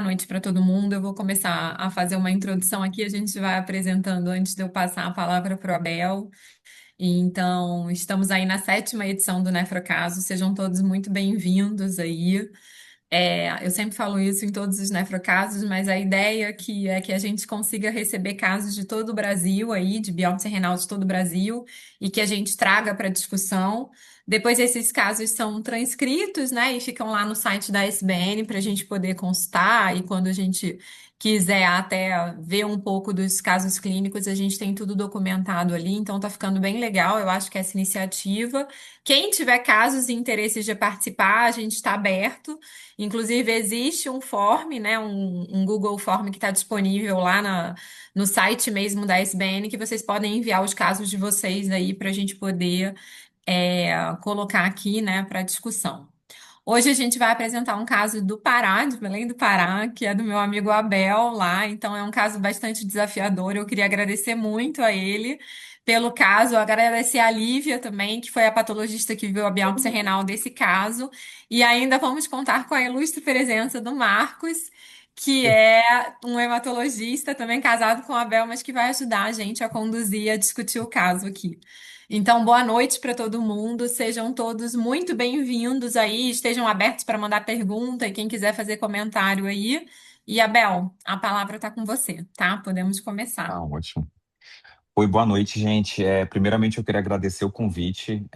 Boa noite para todo mundo. Eu vou começar a fazer uma introdução aqui. A gente vai apresentando antes de eu passar a palavra para o Abel. Então, estamos aí na sétima edição do Nefrocaso. Sejam todos muito bem-vindos aí. Eu sempre falo isso em todos os nefrocasos, mas a ideia aqui é que a gente consiga receber casos de todo o Brasil aí, de biópsia renal de todo o Brasil, e que a gente traga para discussão. Depois esses casos são transcritos, né, e ficam lá no site da SBN para a gente poder consultar, e quando a gente quiser até ver um pouco dos casos clínicos, a gente tem tudo documentado ali, então tá ficando bem legal, eu acho que essa iniciativa. Quem tiver casos e interesses de participar, a gente está aberto. Inclusive, existe um form, né, um Google Form que está disponível lá no site mesmo da SBN, que vocês podem enviar os casos de vocês aí para a gente poder colocar aqui, né, para discussão. Hoje a gente vai apresentar um caso do Pará, de Belém do Pará, que é do meu amigo Abel lá. Então é um caso bastante desafiador. Eu queria agradecer muito a ele pelo caso, agradecer a Lívia também, que foi a patologista que viu a biópsia renal desse caso. E ainda vamos contar com a ilustre presença do Marcos, que é um hematologista também casado com a Abel, mas que vai ajudar a gente a conduzir e a discutir o caso aqui. Então, boa noite para todo mundo. Sejam todos muito bem-vindos aí. Estejam abertos para mandar pergunta e quem quiser fazer comentário aí. E Abel, a palavra está com você, tá? Podemos começar. Ah, ótimo. Oi, boa noite, gente. Primeiramente, eu queria agradecer o convite.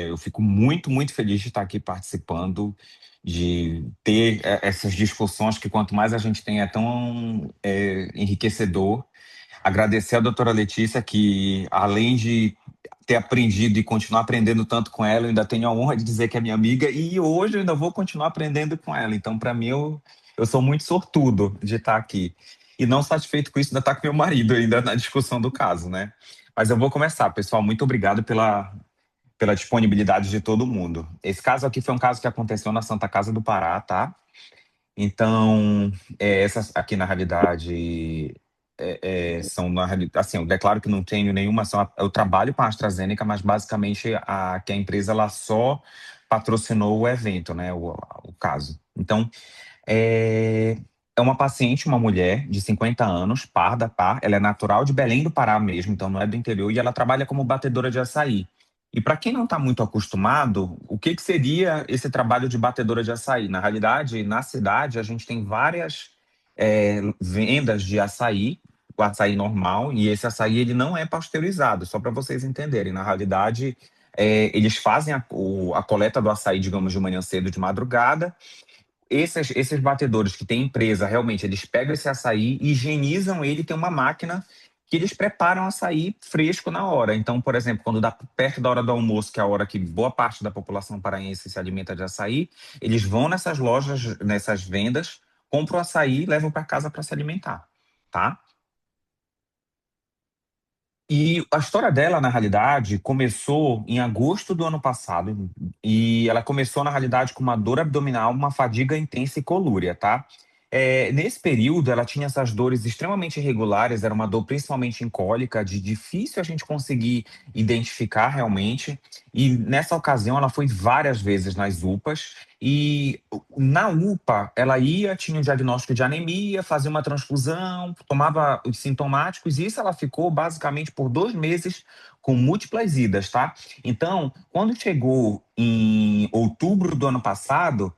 Eu fico muito, muito feliz de estar aqui participando, de ter essas discussões que quanto mais a gente tem é tão enriquecedor. Agradecer a doutora Letícia, que além de ter aprendido e continuar aprendendo tanto com ela, eu ainda tenho a honra de dizer que é minha amiga e hoje eu ainda vou continuar aprendendo com ela. Então, para mim, eu sou muito sortudo de estar aqui. E não satisfeito com isso, ainda está com meu marido ainda na discussão do caso, né? Mas eu vou começar, pessoal. Muito obrigado pela disponibilidade de todo mundo. Esse caso aqui foi um caso que aconteceu na Santa Casa do Pará, tá? Então, essas aqui na realidade são na realidade, assim, eu declaro que não tenho nenhuma ação. Eu trabalho com a AstraZeneca, mas basicamente que a empresa ela só patrocinou o evento, né? O caso. Então, é, é uma paciente, uma mulher de 50 anos, parda, par. Ela é natural de Belém do Pará mesmo, então não é do interior, e ela trabalha como batedora de açaí. E para quem não está muito acostumado, o que, que seria esse trabalho de batedora de açaí? Na realidade, na cidade, a gente tem várias vendas de açaí, o açaí normal, e esse açaí ele não é pasteurizado, só para vocês entenderem. Na realidade, eles fazem a coleta do açaí, digamos, de manhã cedo, de madrugada. Esses batedores que têm empresa, realmente, eles pegam esse açaí, higienizam ele, tem uma máquina que eles preparam açaí fresco na hora. Então, por exemplo, quando dá perto da hora do almoço, que é a hora que boa parte da população paraense se alimenta de açaí, eles vão nessas lojas, nessas vendas, compram açaí e levam para casa para se alimentar, tá? E a história dela, na realidade, começou em agosto do ano passado, e ela começou, na realidade, com uma dor abdominal, uma fadiga intensa e colúria, tá? Nesse período, ela tinha essas dores extremamente irregulares, era uma dor principalmente em cólica, de difícil a gente conseguir identificar realmente, e nessa ocasião ela foi várias vezes nas UPAs, e na UPA ela ia, tinha um diagnóstico de anemia, fazia uma transfusão, tomava os sintomáticos, e isso ela ficou basicamente por 2 meses com múltiplas idas, tá? Então, quando chegou em outubro do ano passado,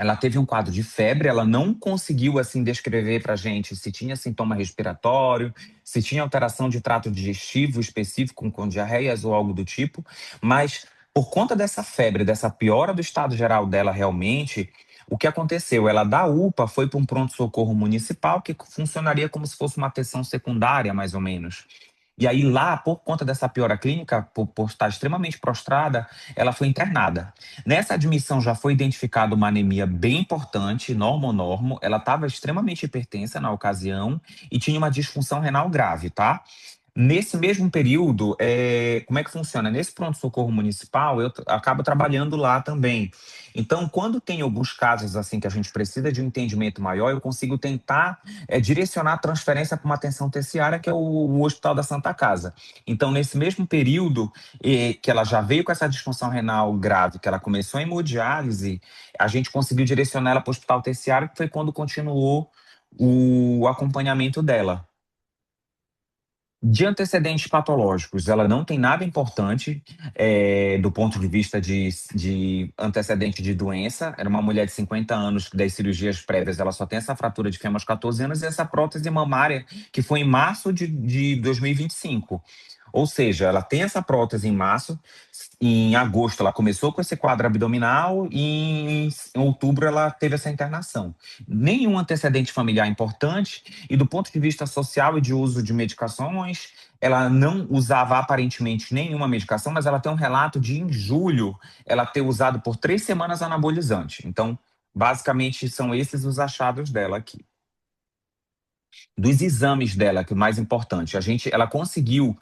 ela teve um quadro de febre, ela não conseguiu assim descrever para gente se tinha sintoma respiratório, se tinha alteração de trato digestivo específico com diarreias ou algo do tipo, mas por conta dessa febre, dessa piora do estado geral dela realmente, o que aconteceu? Ela da UPA foi para um pronto-socorro municipal que funcionaria como se fosse uma atenção secundária, mais ou menos. E aí lá, por conta dessa piora clínica, por estar extremamente prostrada, ela foi internada. Nessa admissão já foi identificada uma anemia bem importante, normo-normo. Ela estava extremamente hipertensa na ocasião e tinha uma disfunção renal grave, tá? Nesse mesmo período, como é que funciona? Nesse pronto-socorro municipal, eu acabo trabalhando lá também. Então, quando tem alguns casos assim que a gente precisa de um entendimento maior, eu consigo tentar direcionar a transferência para uma atenção terciária, que é o Hospital da Santa Casa. Então, nesse mesmo período que ela já veio com essa disfunção renal grave, que ela começou a hemodiálise, a gente conseguiu direcionar ela para o Hospital Terciário, que foi quando continuou o acompanhamento dela. De antecedentes patológicos, ela não tem nada importante do ponto de vista de antecedente de doença. Era uma mulher de 50 anos que das cirurgias prévias, ela só tem essa fratura de fêmur aos 14 anos e essa prótese mamária que foi em março de 2025. Ou seja, ela tem essa prótese em março, em agosto ela começou com esse quadro abdominal e em outubro ela teve essa internação. Nenhum antecedente familiar importante e do ponto de vista social e de uso de medicações, ela não usava aparentemente nenhuma medicação, mas ela tem um relato de em julho ela ter usado por 3 semanas anabolizante. Então, basicamente são esses os achados dela aqui. Dos exames dela, que é o mais importante, ela conseguiu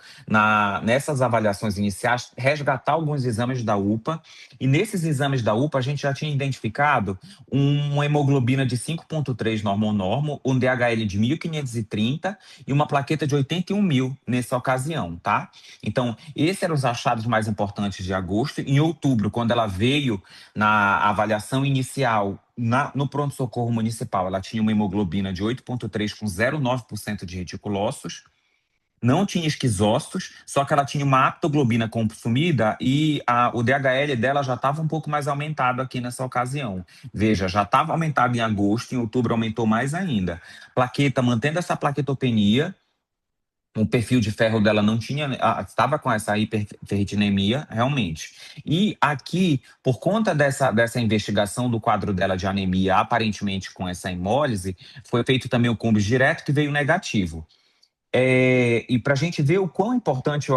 nessas avaliações iniciais resgatar alguns exames da UPA e nesses exames da UPA a gente já tinha identificado uma hemoglobina de 5,3 normo, um DHL de 1.530 e uma plaqueta de 81 mil nessa ocasião, tá? Então, esses eram os achados mais importantes de agosto. Em outubro, quando ela veio na avaliação inicial no pronto-socorro municipal, ela tinha uma hemoglobina de 8,3 com 0,9% de reticulócitos, não tinha esquizócitos, só que ela tinha uma aptoglobina consumida e o DHL dela já estava um pouco mais aumentado aqui nessa ocasião. Veja, já estava aumentado em agosto, em outubro aumentou mais ainda. Plaqueta, mantendo essa plaquetopenia, o perfil de ferro dela não tinha, estava com essa hiperferritinemia, realmente. E aqui, por conta dessa investigação do quadro dela de anemia, aparentemente com essa hemólise, foi feito também o Cumbis direto, que veio negativo. E para a gente ver o quão importante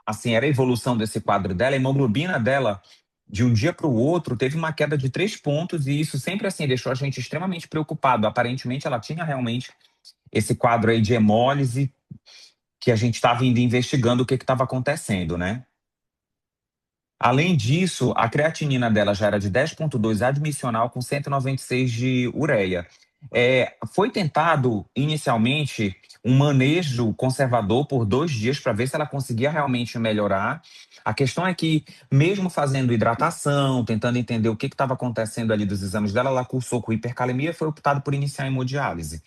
assim, era a evolução desse quadro dela, a hemoglobina dela, de um dia para o outro, teve uma queda de 3 pontos, e isso sempre assim deixou a gente extremamente preocupado. Aparentemente, ela tinha realmente esse quadro aí de hemólise que a gente estava indo investigando o que estava acontecendo, né? Além disso, a creatinina dela já era de 10,2 admissional com 196 de ureia. Foi tentado inicialmente um manejo conservador por 2 dias para ver se ela conseguia realmente melhorar. A questão é que, mesmo fazendo hidratação, tentando entender o que estava acontecendo ali dos exames dela, ela cursou com hipercalemia e foi optado por iniciar a hemodiálise.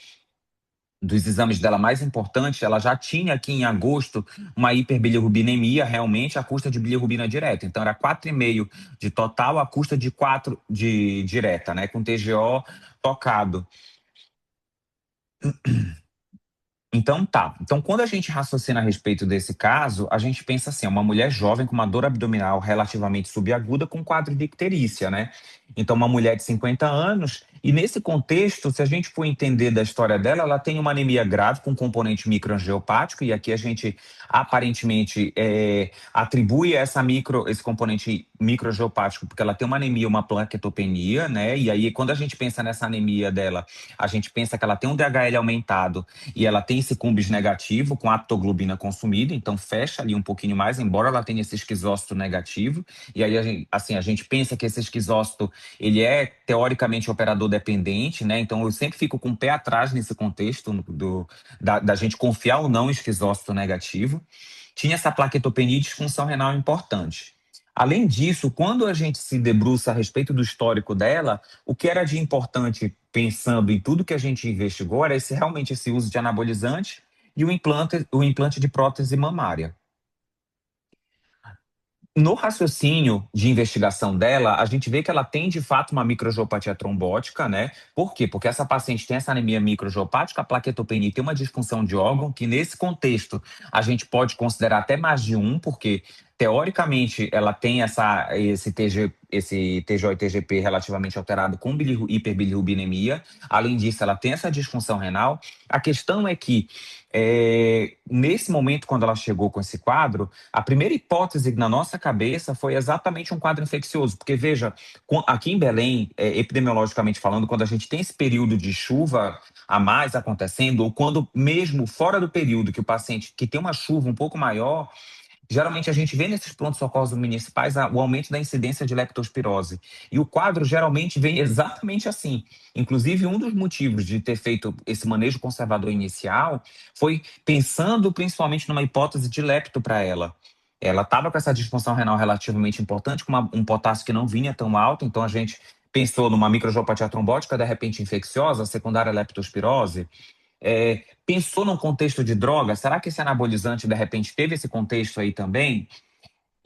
Dos exames dela mais importantes, ela já tinha aqui em agosto uma hiperbilirrubinemia, realmente, a custa de bilirrubina direta. Então, era 4,5 de total, a custa de 4 de direta, né? Com TGO tocado. Então tá. Então, quando a gente raciocina a respeito desse caso, a gente pensa assim: uma mulher jovem com uma dor abdominal relativamente subaguda com quadro de icterícia, né? Então, uma mulher de 50 anos, e nesse contexto, se a gente for entender da história dela, ela tem uma anemia grave com componente microangiopático, e aqui a gente aparentemente atribui esse componente microangiopático porque ela tem uma anemia, uma plaquetopenia, né? E aí, quando a gente pensa nessa anemia dela, a gente pensa que ela tem um DHL aumentado e ela tem esse cumbis negativo com aptoglobina consumida, então fecha ali um pouquinho mais, embora ela tenha esse esquizócito negativo. E aí, a gente pensa que esse esquizócito, ele é teoricamente operador dependente, né? Então eu sempre fico com o pé atrás nesse contexto da gente confiar ou não em esquizócito negativo. Tinha essa plaquetopenia e disfunção renal importante. Além disso, quando a gente se debruça a respeito do histórico dela, o que era de importante, pensando em tudo que a gente investigou, era realmente esse uso de anabolizante e o implante de prótese mamária. No raciocínio de investigação dela, a gente vê que ela tem de fato uma microangiopatia trombótica, né? Por quê? Porque essa paciente tem essa anemia microangiopática, a plaquetopenia tem uma disfunção de órgão, que nesse contexto a gente pode considerar até mais de um, porque teoricamente ela tem esse TGO e TGP relativamente alterado com hiperbilirrubinemia. Além disso, ela tem essa disfunção renal. A questão é que, nesse momento, quando ela chegou com esse quadro, a primeira hipótese na nossa cabeça foi exatamente um quadro infeccioso, porque veja, aqui em Belém, epidemiologicamente falando, quando a gente tem esse período de chuva, a mais acontecendo, ou quando mesmo fora do período que o paciente, que tem uma chuva um pouco maior, geralmente a gente vê nesses prontos-socorros municipais o aumento da incidência de leptospirose. E o quadro geralmente vem exatamente assim. Inclusive, um dos motivos de ter feito esse manejo conservador inicial foi pensando principalmente numa hipótese de lepto para ela. Ela estava com essa disfunção renal relativamente importante, com um potássio que não vinha tão alto, então a gente pensou numa microangiopatia trombótica, de repente infecciosa, secundária leptospirose. Pensou num contexto de droga? Será que esse anabolizante, de repente, teve esse contexto aí também?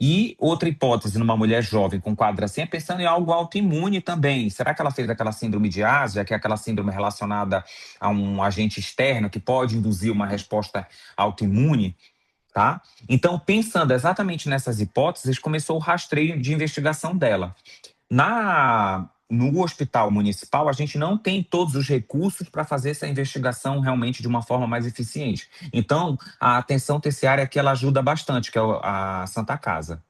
E outra hipótese, numa mulher jovem com quadro assim, é pensando em algo autoimune também. Será que ela fez aquela síndrome de Ásia, que é aquela síndrome relacionada a um agente externo que pode induzir uma resposta autoimune? Tá? Então, pensando exatamente nessas hipóteses, começou o rastreio de investigação dela. No hospital municipal, a gente não tem todos os recursos para fazer essa investigação realmente de uma forma mais eficiente. Então, a atenção terciária aqui ela ajuda bastante, que é a Santa Casa.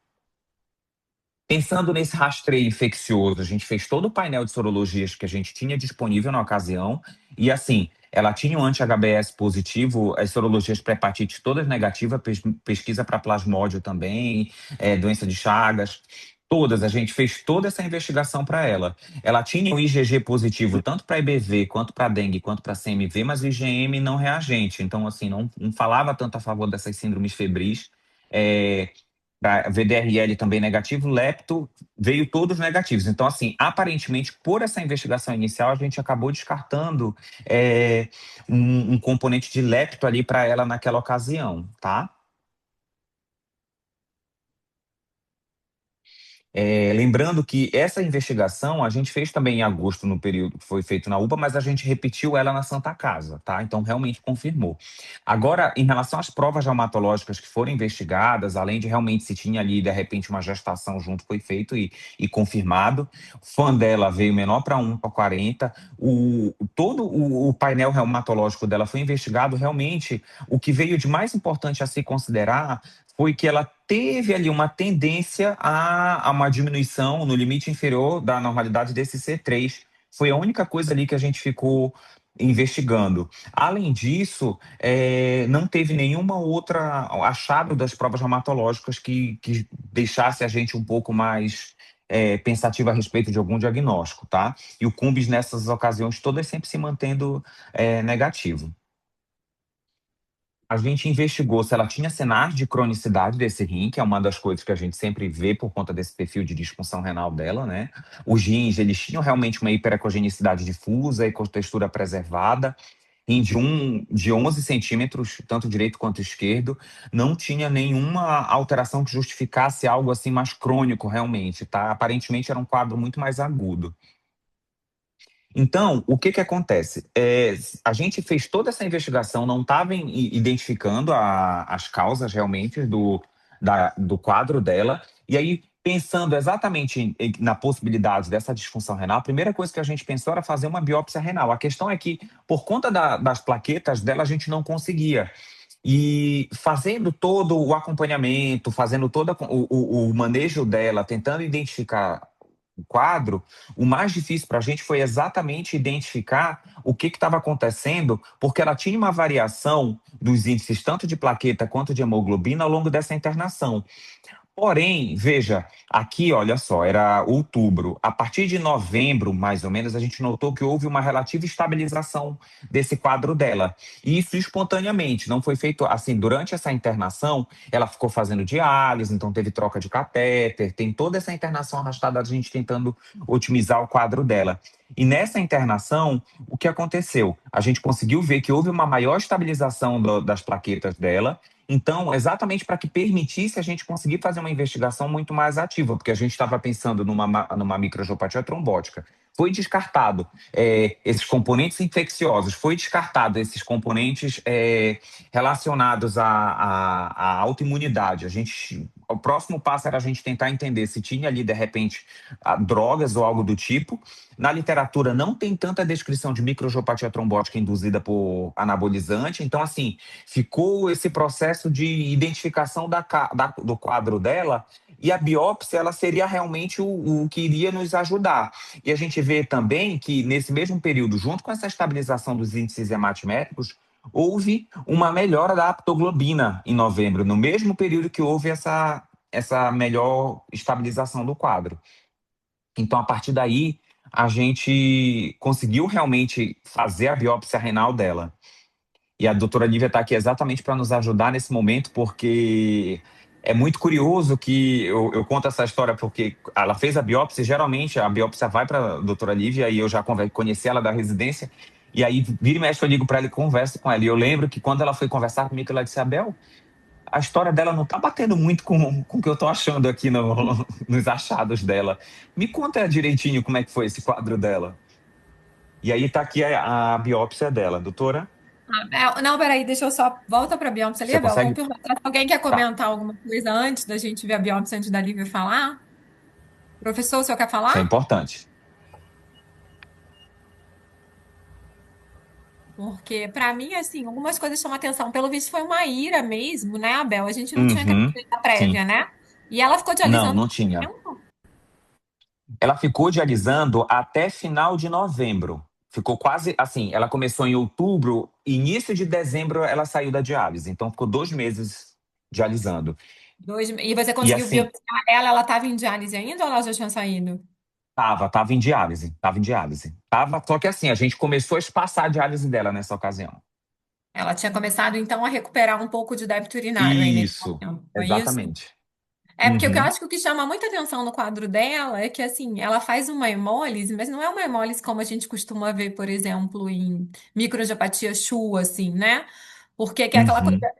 Pensando nesse rastreio infeccioso, a gente fez todo o painel de sorologias que a gente tinha disponível na ocasião, e assim, ela tinha um anti-HBS positivo, as sorologias para hepatite todas negativas, pesquisa para plasmódio também, doença de Chagas, todas, a gente fez toda essa investigação para ela. Ela tinha um IgG positivo tanto para EBV, quanto para dengue, quanto para CMV, mas o IgM não reagente, então assim, não falava tanto a favor dessas síndromes febris. É, Pra VDRL também negativo, lepto veio todos negativos. Então, assim, aparentemente, por essa investigação inicial, a gente acabou descartando um componente de lepto ali para ela naquela ocasião, tá? Lembrando que essa investigação a gente fez também em agosto, no período que foi feito na UPA, mas a gente repetiu ela na Santa Casa, tá? Então realmente confirmou. Agora, em relação às provas reumatológicas que foram investigadas, além de realmente se tinha ali, de repente, uma gestação junto, foi feito e confirmado. O fã dela veio menor para 1 para 40. Todo o painel reumatológico dela foi investigado. Realmente, o que veio de mais importante a se considerar foi que ela teve ali uma tendência a uma diminuição no limite inferior da normalidade desse C3. Foi a única coisa ali que a gente ficou investigando. Além disso, não teve nenhuma outra achado das provas reumatológicas que deixasse a gente um pouco mais pensativo a respeito de algum diagnóstico, tá? E o Cumbis nessas ocasiões todas sempre se mantendo negativo. A gente investigou se ela tinha sinais de cronicidade desse rim, que é uma das coisas que a gente sempre vê por conta desse perfil de disfunção renal dela, né? Os rins, eles tinham realmente uma hiperecogenicidade difusa e com textura preservada. Rim de 11 centímetros, tanto direito quanto esquerdo, não tinha nenhuma alteração que justificasse algo assim mais crônico realmente, tá? Aparentemente era um quadro muito mais agudo. Então, o que que acontece? A gente fez toda essa investigação, não estava identificando as causas realmente do quadro dela, e aí, pensando exatamente na possibilidade dessa disfunção renal, a primeira coisa que a gente pensou era fazer uma biópsia renal. A questão é que, por conta das plaquetas dela, a gente não conseguia. E fazendo todo o acompanhamento, fazendo todo o manejo dela, tentando identificar o quadro, o mais difícil para a gente foi exatamente identificar o que estava acontecendo, porque ela tinha uma variação dos índices tanto de plaqueta quanto de hemoglobina ao longo dessa internação. Porém, veja, aqui, olha só, era outubro. A partir de novembro, mais ou menos, a gente notou que houve uma relativa estabilização desse quadro dela. E isso espontaneamente, não foi feito assim, durante essa internação, ela ficou fazendo diálise, então teve troca de catéter, tem toda essa internação arrastada, a gente tentando otimizar o quadro dela. E nessa internação, o que aconteceu? A gente conseguiu ver que houve uma maior estabilização das plaquetas dela, então, exatamente para que permitisse a gente conseguir fazer uma investigação muito mais ativa, porque a gente estava pensando numa microangiopatia trombótica. Foi descartado esses componentes infecciosos, foi descartado esses componentes relacionados à autoimunidade. O próximo passo era a gente tentar entender se tinha ali, de repente, drogas ou algo do tipo. Na literatura não tem tanta descrição de microangiopatia trombótica induzida por anabolizante, então, assim, ficou esse processo de identificação do quadro dela e a biópsia ela seria realmente o que iria nos ajudar. E a gente vê também que nesse mesmo período, junto com essa estabilização dos índices hematométricos, houve uma melhora da aptoglobina em novembro, no mesmo período que houve essa melhor estabilização do quadro. Então, a partir daí, a gente conseguiu realmente fazer a biópsia renal dela. E a doutora Lívia está aqui exatamente para nos ajudar nesse momento, porque é muito curioso que eu conto essa história, porque ela fez a biópsia, geralmente a biópsia vai para a doutora Lívia, e eu já conheci ela da residência, e aí vira e mexe, eu ligo para ela e converso com ela. E eu lembro que quando ela foi conversar comigo, ela disse: Abel, a história dela não está batendo muito com o que eu estou achando aqui nos achados dela. Me conta direitinho como é que foi esse quadro dela. E aí está aqui a biópsia dela, doutora. Não, peraí, deixa eu só. Volta para a biópsia ali, Você Abel. Vamos consegue? perguntar se alguém quer Tá, comentar alguma coisa antes da gente ver a biópsia, antes da Lívia falar. Professor, o senhor quer isso é falar? importante. Porque, para mim, assim, algumas coisas chamam atenção. Pelo visto, foi uma ira mesmo, né, Abel? A gente não tinha Uhum, característica sim. prévia, né? E ela ficou Não, dialisando não quanto tinha. tempo? Ela ficou dialisando até final de novembro. Ficou quase assim. Ela começou em outubro, início de dezembro ela saiu da diálise. Então ficou 2 meses dialisando. E você E conseguiu assim, biopsiar ela? Ela estava em diálise ainda ou ela já tinha saído? tava em diálise. Tava em diálise. Tava, só que assim, a gente começou a espaçar a diálise dela nessa ocasião. Ela tinha começado, então, a recuperar um pouco de débito urinário aí nesse Isso, momento. Foi isso? exatamente. É, porque o que eu Uhum, acho que o que chama muita atenção no quadro dela é que, assim, ela faz uma hemólise, mas não é uma hemólise como a gente costuma ver, por exemplo, em microangiopatia Chu, assim, né? Porque que é aquela coisa, uhum,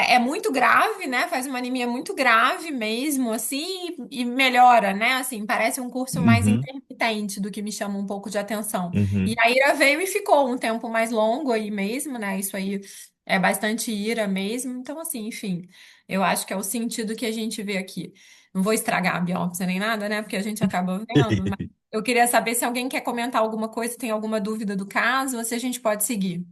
é muito grave, né? Faz uma anemia muito grave mesmo, assim, e melhora, né? Assim, parece um curso mais uhum, intermitente do que me chama um pouco de atenção. E uhum. a ira veio e ficou um tempo mais longo aí mesmo, né? Isso aí é bastante ira mesmo. Então, assim, enfim. Eu acho que é o sentido que a gente vê aqui. Não vou estragar a biópsia nem nada, né? Porque a gente acaba vendo. Mas eu queria saber se alguém quer comentar alguma coisa, tem alguma dúvida do caso, ou se a gente pode seguir.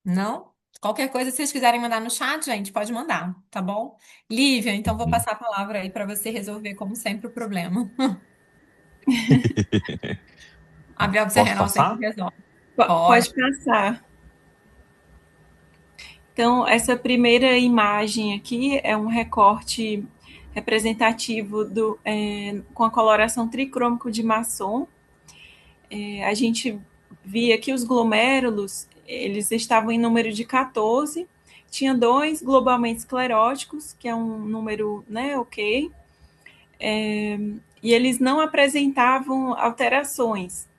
Não? Qualquer coisa, se vocês quiserem mandar no chat, gente, pode mandar, tá bom? Lívia, então vou Uhum. passar a palavra aí para você resolver, como sempre, o problema. A biópsia Posso renal sempre passar? resolve. Pode. Pode passar. Então, essa primeira imagem aqui é um recorte representativo com a coloração tricrômico de Masson. A gente via que os glomérulos eles estavam em número de 14, tinha dois globalmente escleróticos, que é um número, né, ok, e eles não apresentavam alterações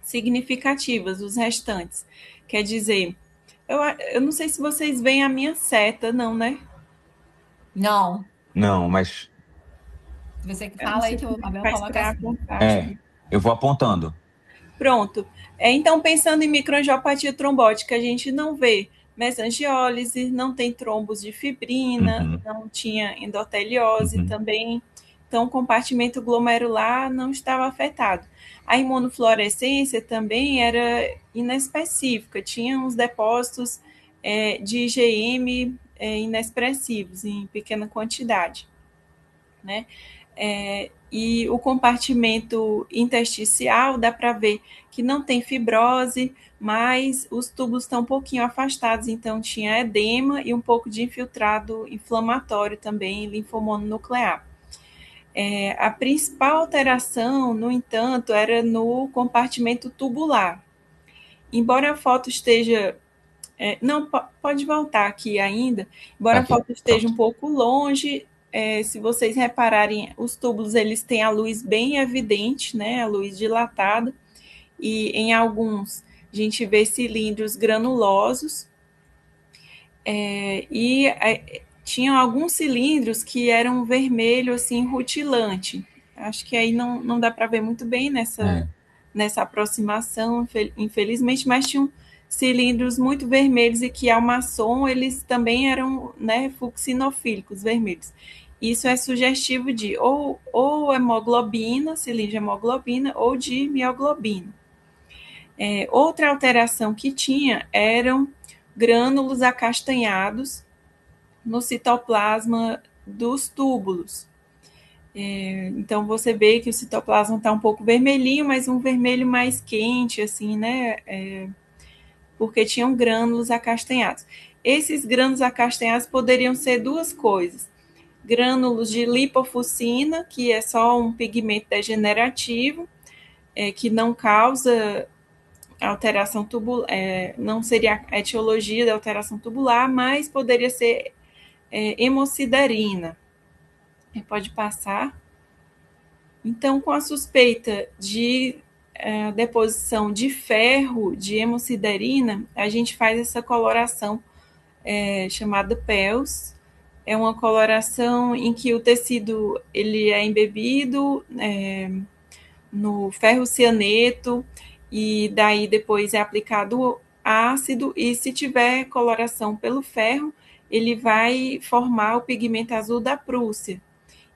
significativas, os restantes. Quer dizer, eu não sei se vocês veem a minha seta, não, né? Não. Não, mas Você que Eu não fala aí sei que o como é que Abel faz coloca para assim. apontar. é, eu vou apontando. Pronto. Então, pensando em microangiopatia trombótica, a gente não vê mesangiólise, não tem trombos de fibrina, Uhum, não tinha endoteliose uhum, também. Então, o compartimento glomerular não estava afetado. A imunofluorescência também era inespecífica, tinha uns depósitos de IgM inexpressivos, em pequena quantidade, né? E o compartimento intersticial dá para ver que não tem fibrose, mas os tubos estão um pouquinho afastados, então tinha edema e um pouco de infiltrado inflamatório também, linfomononuclear. A principal alteração, no entanto, era no compartimento tubular. Embora a foto esteja. Não, pode voltar aqui ainda. tá Embora a aqui, foto esteja um pronto. pouco longe, se vocês repararem, os túbulos eles têm a luz bem evidente, né? A luz dilatada. E em alguns a gente vê cilindros granulosos. Tinham alguns cilindros que eram vermelho, assim, rutilante. Acho que aí não dá para ver muito bem É. nessa aproximação, infelizmente, mas tinham cilindros muito vermelhos e que ao maçom eles também eram, né, fucsinofílicos vermelhos. Isso é sugestivo de ou hemoglobina, cilindro de hemoglobina, ou de mioglobina. Outra alteração que tinha eram grânulos acastanhados no citoplasma dos túbulos. Então você vê que o citoplasma está um pouco vermelhinho, mas um vermelho mais quente, assim, né? Porque tinham grânulos acastanhados. Esses grânulos acastanhados poderiam ser duas coisas: grânulos de lipofuscina, que é só um pigmento degenerativo, que não causa alteração tubular, não seria a etiologia da alteração tubular, mas poderia ser hemosiderina. Pode passar. Então, com a suspeita de deposição de ferro, de hemosiderina, a gente faz essa coloração chamada PELS. É uma coloração em que o tecido ele é embebido no ferro cianeto e daí depois é aplicado ácido, e se tiver coloração pelo ferro, ele vai formar o pigmento azul da Prússia.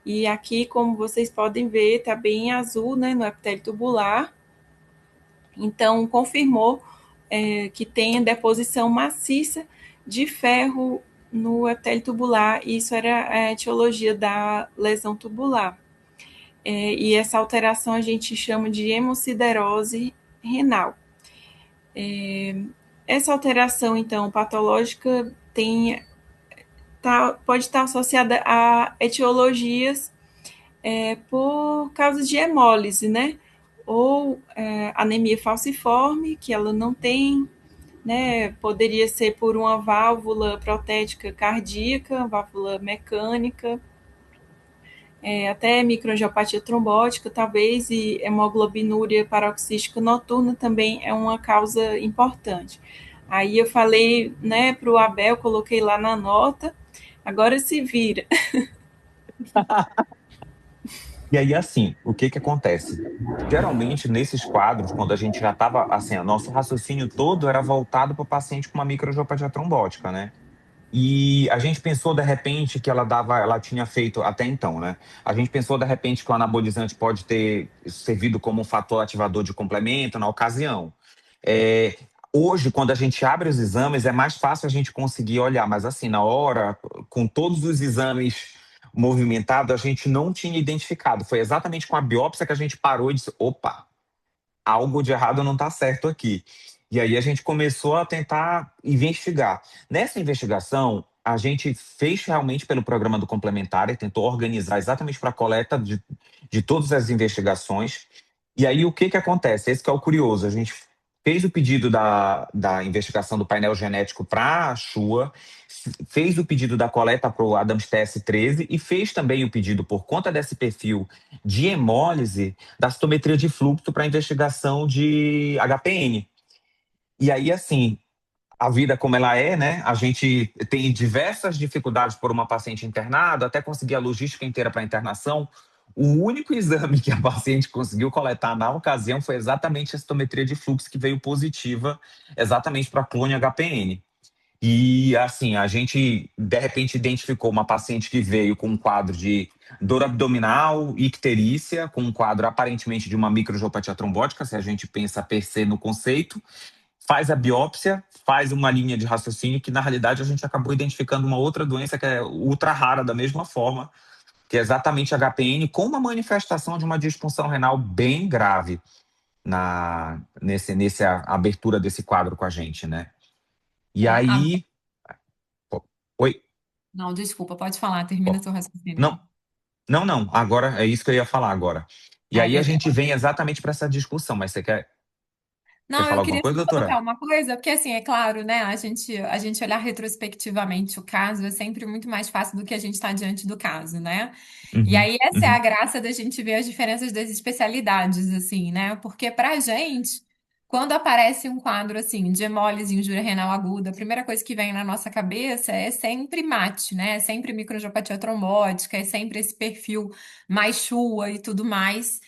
E aqui, como vocês podem ver, está bem azul, né, no epitélio tubular. Então, confirmou que tem deposição maciça de ferro no epitélio tubular, e isso era a etiologia da lesão tubular. E essa alteração a gente chama de hemosiderose renal. Essa alteração, então, patológica pode estar associada a etiologias por causa de hemólise, né? Ou anemia falciforme, que ela não tem, né? Poderia ser por uma válvula protética cardíaca, válvula mecânica, até microangiopatia trombótica, talvez, e hemoglobinúria paroxística noturna também é uma causa importante. Aí eu falei, né, para o Abel, coloquei lá na nota, agora se vira. E aí, assim, o que que acontece? Geralmente, nesses quadros, quando a gente já estava, assim, o nosso raciocínio todo era voltado para o paciente com uma microangiopatia trombótica, né? E a gente pensou, de repente, que ela tinha feito, até então, né? A gente pensou, de repente, que o anabolizante pode ter servido como um fator ativador de complemento na ocasião. É, hoje, quando a gente abre os exames, é mais fácil a gente conseguir olhar, mas assim, na hora, com todos os exames movimentados, a gente não tinha identificado. Foi exatamente com a biópsia que a gente parou e disse: opa, algo de errado não está certo aqui. E aí a gente começou a tentar investigar. Nessa investigação, a gente fez realmente pelo programa do complementar e tentou organizar exatamente para a coleta de todas as investigações. E aí o que que acontece? Esse que é o curioso. A gente fez o pedido da investigação do painel genético para a Shua, fez o pedido da coleta para o Adams TS13 e fez também o pedido, por conta desse perfil de hemólise, da citometria de fluxo para investigação de HPN. E aí, assim, a vida como ela é, né? A gente tem diversas dificuldades por uma paciente internada, até conseguir a logística inteira para a internação. O único exame que a paciente conseguiu coletar na ocasião foi exatamente a citometria de fluxo, que veio positiva exatamente para a clone HPN. E assim, a gente de repente identificou uma paciente que veio com um quadro de dor abdominal, icterícia, com um quadro aparentemente de uma microangiopatia trombótica, se a gente pensa per se no conceito, faz a biópsia, faz uma linha de raciocínio que na realidade a gente acabou identificando uma outra doença que é ultra rara da mesma forma, que é exatamente HPN, com uma manifestação de uma disfunção renal bem grave nessa abertura desse quadro com a gente, né? E É, a- aí. Oi? Não, desculpa, pode falar, termina seu raciocínio. Não, não. Agora é isso que eu ia falar agora. E É, aí a gente vem exatamente para essa discussão. Mas você quer Não, eu falar alguma queria só coisa, colocar doutora? uma coisa, porque assim, é claro, né? A gente olhar retrospectivamente o caso é sempre muito mais fácil do que a gente estar diante do caso, né? E Uhum, aí, essa é a uhum, graça da gente ver as diferenças das especialidades, assim, né? Porque pra gente, quando aparece um quadro assim de hemólise e injúria renal aguda, a primeira coisa que vem na nossa cabeça é sempre MAT, né? É sempre microangiopatia trombótica, é sempre esse perfil mais chua e tudo mais.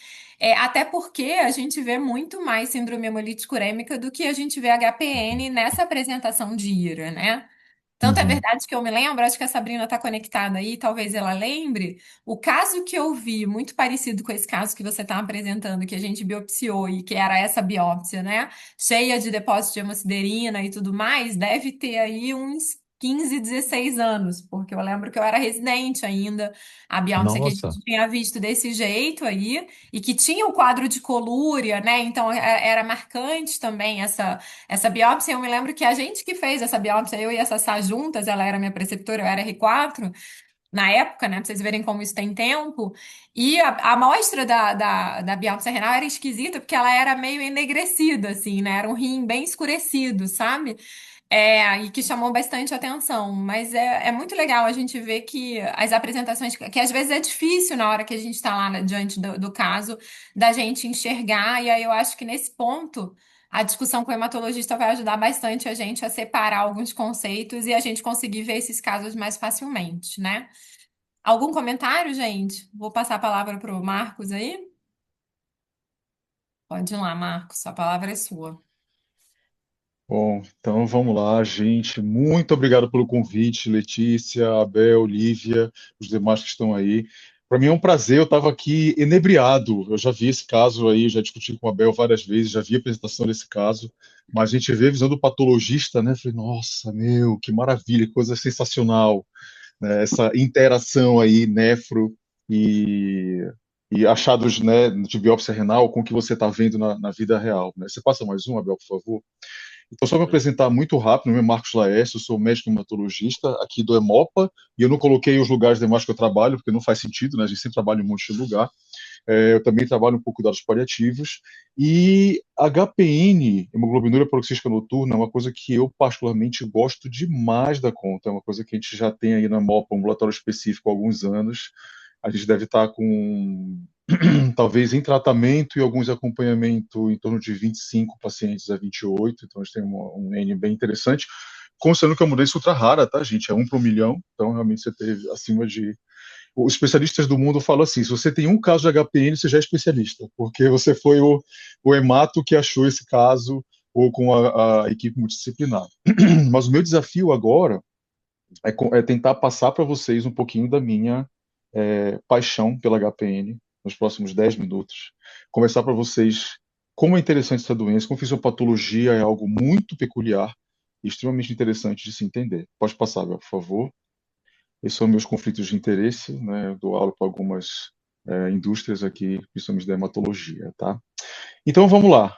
Até porque a gente vê muito mais síndrome hemolítica urêmica do que a gente vê HPN nessa apresentação de IRA, né? Tanto é uhum. verdade que eu me lembro, acho que a Sabrina está conectada aí, talvez ela lembre, o caso que eu vi, muito parecido com esse caso que você está apresentando, que a gente biopsiou e que era essa biópsia, né? Cheia de depósito de hemosiderina e tudo mais, deve ter aí uns 15, 16 anos, porque eu lembro que eu era residente ainda, a biópsia que a Nossa. gente tinha visto desse jeito aí, e que tinha o quadro de colúria, né? Então era marcante também essa biópsia. Eu me lembro que a gente que fez essa biópsia, eu e essa Sá juntas, ela era minha preceptora, eu era R4 na época, né? Pra vocês verem como isso tem tempo. E a amostra da biópsia renal era esquisita porque ela era meio enegrecida, assim, né? Era um rim bem escurecido, sabe? E que chamou bastante atenção. Mas é muito legal a gente ver que as apresentações, que às vezes é difícil na hora que a gente está lá, né, diante do caso, da gente enxergar. E aí eu acho que nesse ponto. A discussão com o hematologista vai ajudar bastante a gente a separar alguns conceitos e a gente conseguir ver esses casos mais facilmente, né? Algum comentário, gente? Vou passar a palavra para o Marcos aí. Pode ir lá, Marcos, a palavra é sua. Bom, então vamos lá, gente. Muito obrigado pelo convite, Letícia, Abel, Lívia, os demais que estão aí. Para mim é um prazer, eu estava aqui enebriado. Eu já vi esse caso aí, já discuti com o Abel várias vezes, já vi a apresentação desse caso, mas a gente vê a visão do patologista, né? Falei, nossa, meu, que maravilha, que coisa sensacional, né? Essa interação aí, nefro e, e achados, né, de biópsia renal com o que você está vendo na vida real, né? Você passa mais um, Abel, por favor? Então, só me apresentar muito rápido, meu nome é Marcos Laércio, eu sou médico hematologista aqui do Hemopa, e eu não coloquei os lugares demais que eu trabalho, porque não faz sentido, né? A gente sempre trabalha em um monte de lugar. Eu também trabalho um pouco com cuidados paliativos. E HPN, hemoglobinúria paroxística noturna, é uma coisa que eu particularmente gosto demais da conta. É uma coisa que a gente já tem aí na MOPA, um ambulatório específico há alguns anos. A gente deve estar com, talvez em tratamento e alguns acompanhamento em torno de 25 pacientes a 28, então a gente tem um N bem interessante, considerando que é uma mudança ultra rara, tá, gente? É 1 para 1 milhão, então realmente você teve acima de. Os especialistas do mundo falam assim: se você tem um caso de HPN, você já é especialista, porque você foi o hemato que achou esse caso, ou com a equipe multidisciplinar. Mas o meu desafio agora é tentar passar para vocês um pouquinho da minha paixão pela HPN nos próximos 10 minutos. Conversar para vocês como é interessante essa doença, como fisiopatologia é algo muito peculiar e extremamente interessante de se entender. Pode passar, Bel, por favor. Esses são meus conflitos de interesse, né? Eu dou aula para algumas indústrias aqui, principalmente da hematologia, tá? Então vamos lá.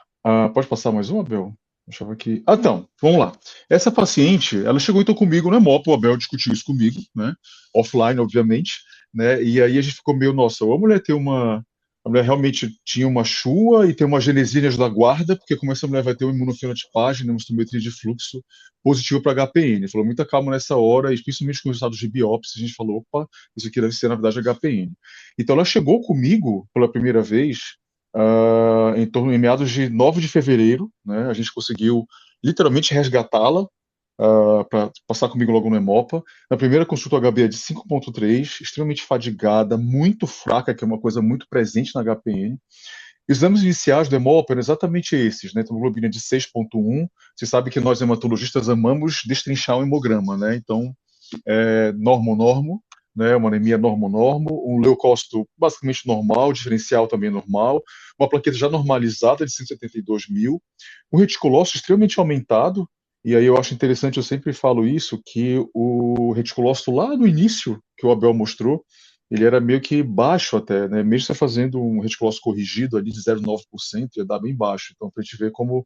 Pode passar mais uma, Abel? Achava que. Então, vamos lá. Essa paciente, ela chegou então comigo no EMOP, o Abel discutiu isso comigo, né? Offline, obviamente, né? E aí a gente ficou meio, nossa, ou a mulher tem uma. A mulher realmente tinha uma chua e tem uma genesíneas da guarda, porque como essa mulher vai ter uma imunofenotipagem, né, uma histometria de fluxo positiva para HPN. Falou muita calma nessa hora, e principalmente com os resultados de biópsia, a gente falou, opa, isso aqui deve ser, na verdade, HPN. Então ela chegou comigo pela primeira vez em torno em meados de 9 de fevereiro, né? A gente conseguiu literalmente resgatá-la para passar comigo logo no Hemopa. Na primeira consulta, o HB é de 5,3, extremamente fadigada, muito fraca, que é uma coisa muito presente na HPN. Os exames iniciais do Hemopa eram exatamente esses, né? Hemoglobina de 6,1. Você sabe que nós hematologistas amamos destrinchar o hemograma, né? Então, normo-normo, né, uma anemia normo-normo, um leucócito basicamente normal, diferencial também normal, uma plaqueta já normalizada de 172 mil, um reticulócito extremamente aumentado, e aí eu acho interessante, eu sempre falo isso, que o reticulócito lá no início, que o Abel mostrou, ele era meio que baixo até, né? Mesmo você fazendo um reticulócito corrigido ali de 0,9%, ia dar bem baixo. Então, para a gente ver como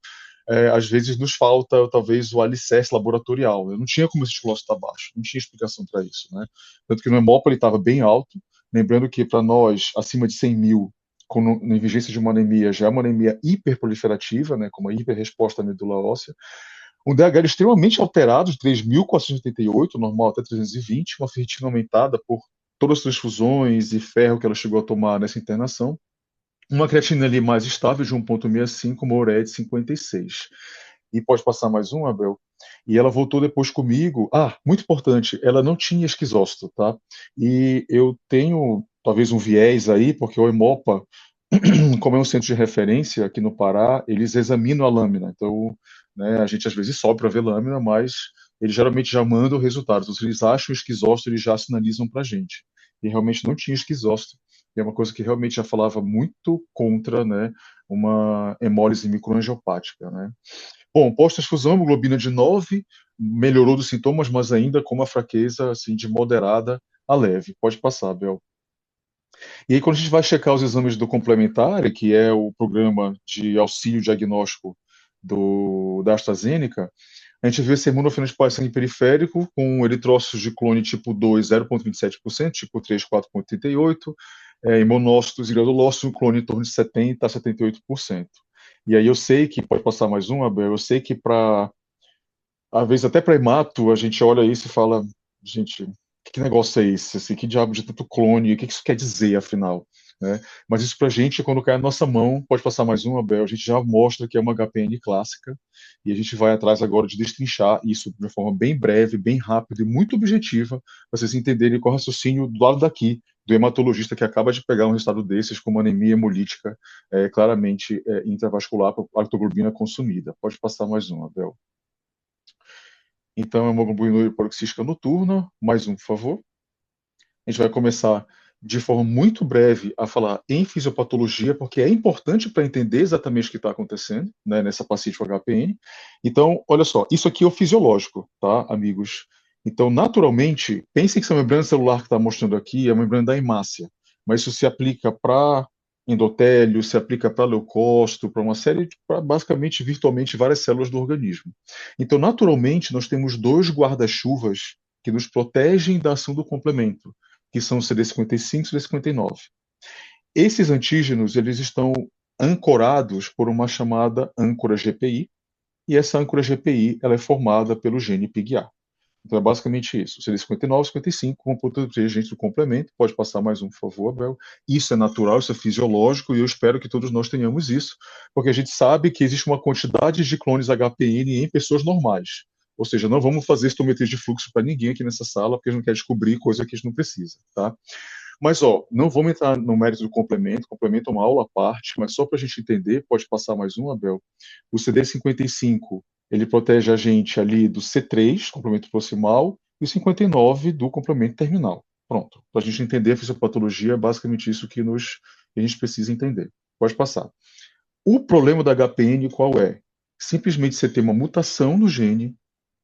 às vezes nos falta talvez o alicerce laboratorial. Eu não tinha como esse reticulócito estar baixo, não tinha explicação para isso, né? Tanto que no hemópolis ele estava bem alto, lembrando que para nós, acima de 100 mil, com negligência de uma anemia, já é uma anemia hiperproliferativa, né, com uma hiperresposta à medula óssea. Um DHL extremamente alterado, de 3.488, normal até 320, uma ferritina aumentada por todas as transfusões e ferro que ela chegou a tomar nessa internação. Uma creatina ali mais estável de 1,65, uma ureia de 56. E pode passar mais um, Abel? E ela voltou depois comigo. Muito importante, ela não tinha esquizócito, tá? E eu tenho talvez um viés aí, porque o Hemopa, como é um centro de referência aqui no Pará, eles examinam a lâmina. Então, né, a gente às vezes sobe para ver lâmina, mas eles geralmente já mandam o resultado. Então, se eles acham esquizócito, eles já sinalizam para a gente. E realmente não tinha esquizócito. E é uma coisa que realmente já falava muito contra, né, uma hemólise microangiopática, né? Bom, pós-transfusão, hemoglobina de 9, melhorou dos sintomas, mas ainda com uma fraqueza assim, de moderada a leve. Pode passar, Bel. E aí, quando a gente vai checar os exames do complementar, que é o programa de auxílio diagnóstico da AstraZeneca, a gente vê esse imunofenotipo sangue periférico com eritrócitos de clone tipo 2, 0,27%, tipo 3, 4,38%, e monócitos e granulócitos, um clone em torno de 70% a 78%. E aí eu sei que, pode passar mais um, Abel, eu sei que para, às vezes até para hemato, a gente olha isso e fala, gente, que negócio é esse? Assim, que diabo de tanto clone? O que isso quer dizer, afinal? Né? Mas isso para a gente, quando cai na nossa mão, pode passar mais um, Abel, a gente já mostra que é uma HPN clássica e a gente vai atrás agora de destrinchar isso de uma forma bem breve, bem rápida e muito objetiva, para vocês entenderem qual é o raciocínio do lado daqui, do hematologista que acaba de pegar um resultado desses, como anemia hemolítica, claramente intravascular, por lactoglobina consumida. Pode passar mais um, Abel. Então, hemoglobina paroxística noturna, mais um, por favor. A gente vai começar de forma muito breve a falar em fisiopatologia, porque é importante para entender exatamente o que está acontecendo, né, nessa paciente com HPN. Então, olha só, isso aqui é o fisiológico, tá, amigos? Então, naturalmente, pensem que essa membrana celular que está mostrando aqui é a membrana da hemácia, mas isso se aplica para endotélio, se aplica para leucócito, para uma série, para basicamente, virtualmente, várias células do organismo. Então, naturalmente, nós temos dois guarda-chuvas que nos protegem da ação do complemento, que são o CD55 e o CD59. Esses antígenos, eles estão ancorados por uma chamada âncora GPI, e essa âncora GPI ela é formada pelo gene PIGA. Então é basicamente isso. CD59 e 55 como protegente do complemento. Pode passar mais um, por favor, Abel. Isso é natural, isso é fisiológico, e eu espero que todos nós tenhamos isso, porque a gente sabe que existe uma quantidade de clones HPN em pessoas normais. Ou seja, não vamos fazer estometria de fluxo para ninguém aqui nessa sala, porque a gente não quer descobrir coisa que a gente não precisa, tá? Mas, ó, não vamos entrar no mérito do complemento, complemento é uma aula à parte, mas só para a gente entender, pode passar mais um, Abel. O CD55, ele protege a gente ali do C3, complemento proximal, e o 59 do complemento terminal. Pronto. Para a gente entender a fisiopatologia, é basicamente isso que a gente precisa entender. Pode passar. O problema da HPN qual é? Simplesmente você tem uma mutação no gene,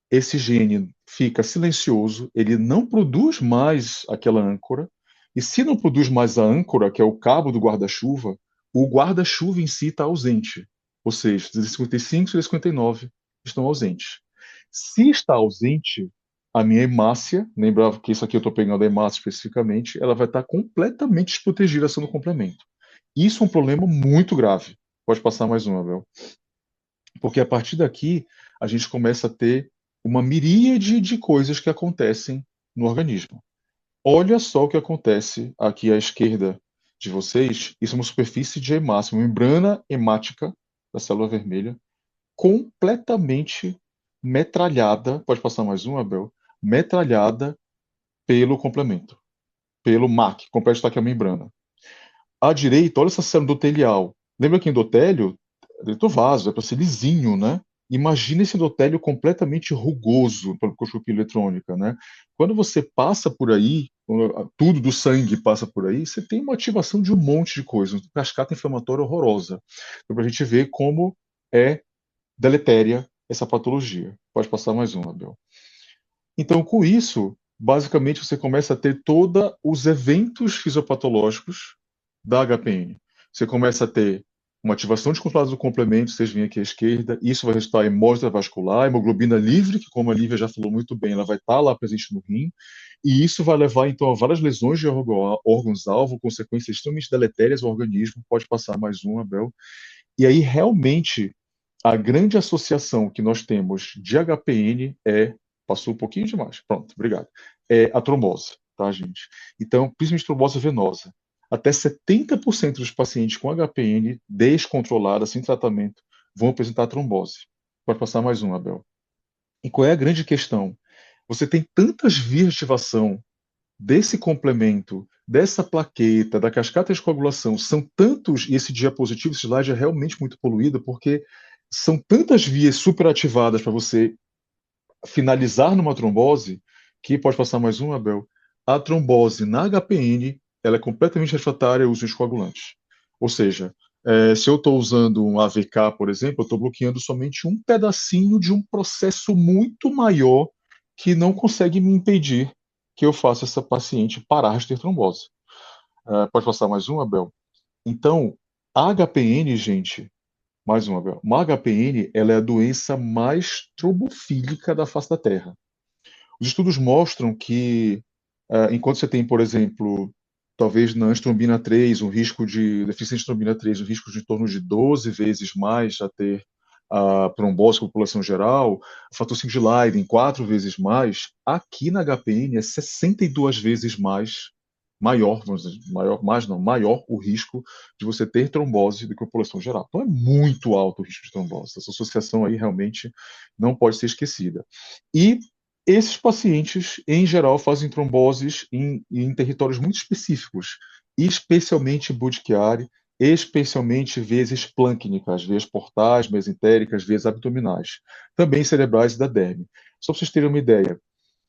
esse gene fica silencioso, ele não produz mais aquela âncora, e se não produz mais a âncora, que é o cabo do guarda-chuva, o guarda-chuva em si está ausente. Ou seja, 55 e 59 estão ausentes. Se está ausente, a minha hemácia, lembrava que isso aqui eu estou pegando a hemácia especificamente, ela vai estar completamente desprotegida ação do complemento. Isso é um problema muito grave. Pode passar mais uma, Abel. Porque a partir daqui, a gente começa a ter uma miríade de coisas que acontecem no organismo. Olha só o que acontece aqui à esquerda de vocês. Isso é uma superfície de hemácia, uma membrana hemática da célula vermelha, completamente metralhada. Pode passar mais um, Abel? Metralhada pelo complemento, pelo MAC, complexo de taquiamembrana membrana. À direita, olha essa célula endotelial. Lembra que endotélio é do vaso, é para ser lisinho, né? Imagina esse endotélio completamente rugoso pela microscopia eletrônica, né? Quando você passa por aí, tudo do sangue passa por aí, você tem uma ativação de um monte de coisas, uma cascata inflamatória horrorosa. Então, para a gente ver como é deletéria essa patologia. Pode passar mais um, Abel. Então, com isso, basicamente, você começa a ter todos os eventos fisiopatológicos da HPN. Você começa a ter uma ativação descontrolada do complemento, vocês veem aqui à esquerda, isso vai resultar em hemólise vascular, hemoglobina livre, que como a Lívia já falou muito bem, ela vai estar lá presente no rim, e isso vai levar então a várias lesões de órgãos-alvo, consequências extremamente deletérias ao organismo. Pode passar mais um, Abel. E aí, realmente, a grande associação que nós temos de HPN passou um pouquinho demais, pronto, obrigado, é a trombose, tá, gente? Então, principalmente trombose venosa. Até 70% dos pacientes com HPN descontrolada, sem tratamento, vão apresentar trombose. Pode passar mais um, Abel. E qual é a grande questão? Você tem tantas vias de ativação desse complemento, dessa plaqueta, da cascata de coagulação, são tantos, e esse diapositivo, esse slide é realmente muito poluído, porque são tantas vias superativadas para você finalizar numa trombose, que pode passar mais um, Abel, a trombose na HPN ela é completamente refratária ao uso de coagulantes. Ou seja, Se eu estou usando um AVK, por exemplo, eu estou bloqueando somente um pedacinho de um processo muito maior que não consegue me impedir que eu faça essa paciente parar de ter trombose. Pode passar mais um, Abel? Então, a HPN, gente, mais um, Abel. Uma HPN, ela é a doença mais trombofílica da face da Terra. Os estudos mostram que, enquanto você tem, por exemplo, talvez na angitrombina 3, um risco de deficiência de trombina 3, um risco de em torno de 12 vezes mais a ter a trombose com a população geral, o fator 5 de Leiden 4 vezes mais, aqui na HPN é 62 vezes mais maior, vamos dizer, maior, mais não, maior o risco de você ter trombose do que a população geral. Então é muito alto o risco de trombose. Essa associação aí realmente não pode ser esquecida. E esses pacientes, em geral, fazem tromboses em territórios muito específicos, especialmente Budd-Chiari, especialmente veias esplâncnicas, veias portais, mesentéricas, veias abdominais, também cerebrais e da derme. Só para vocês terem uma ideia,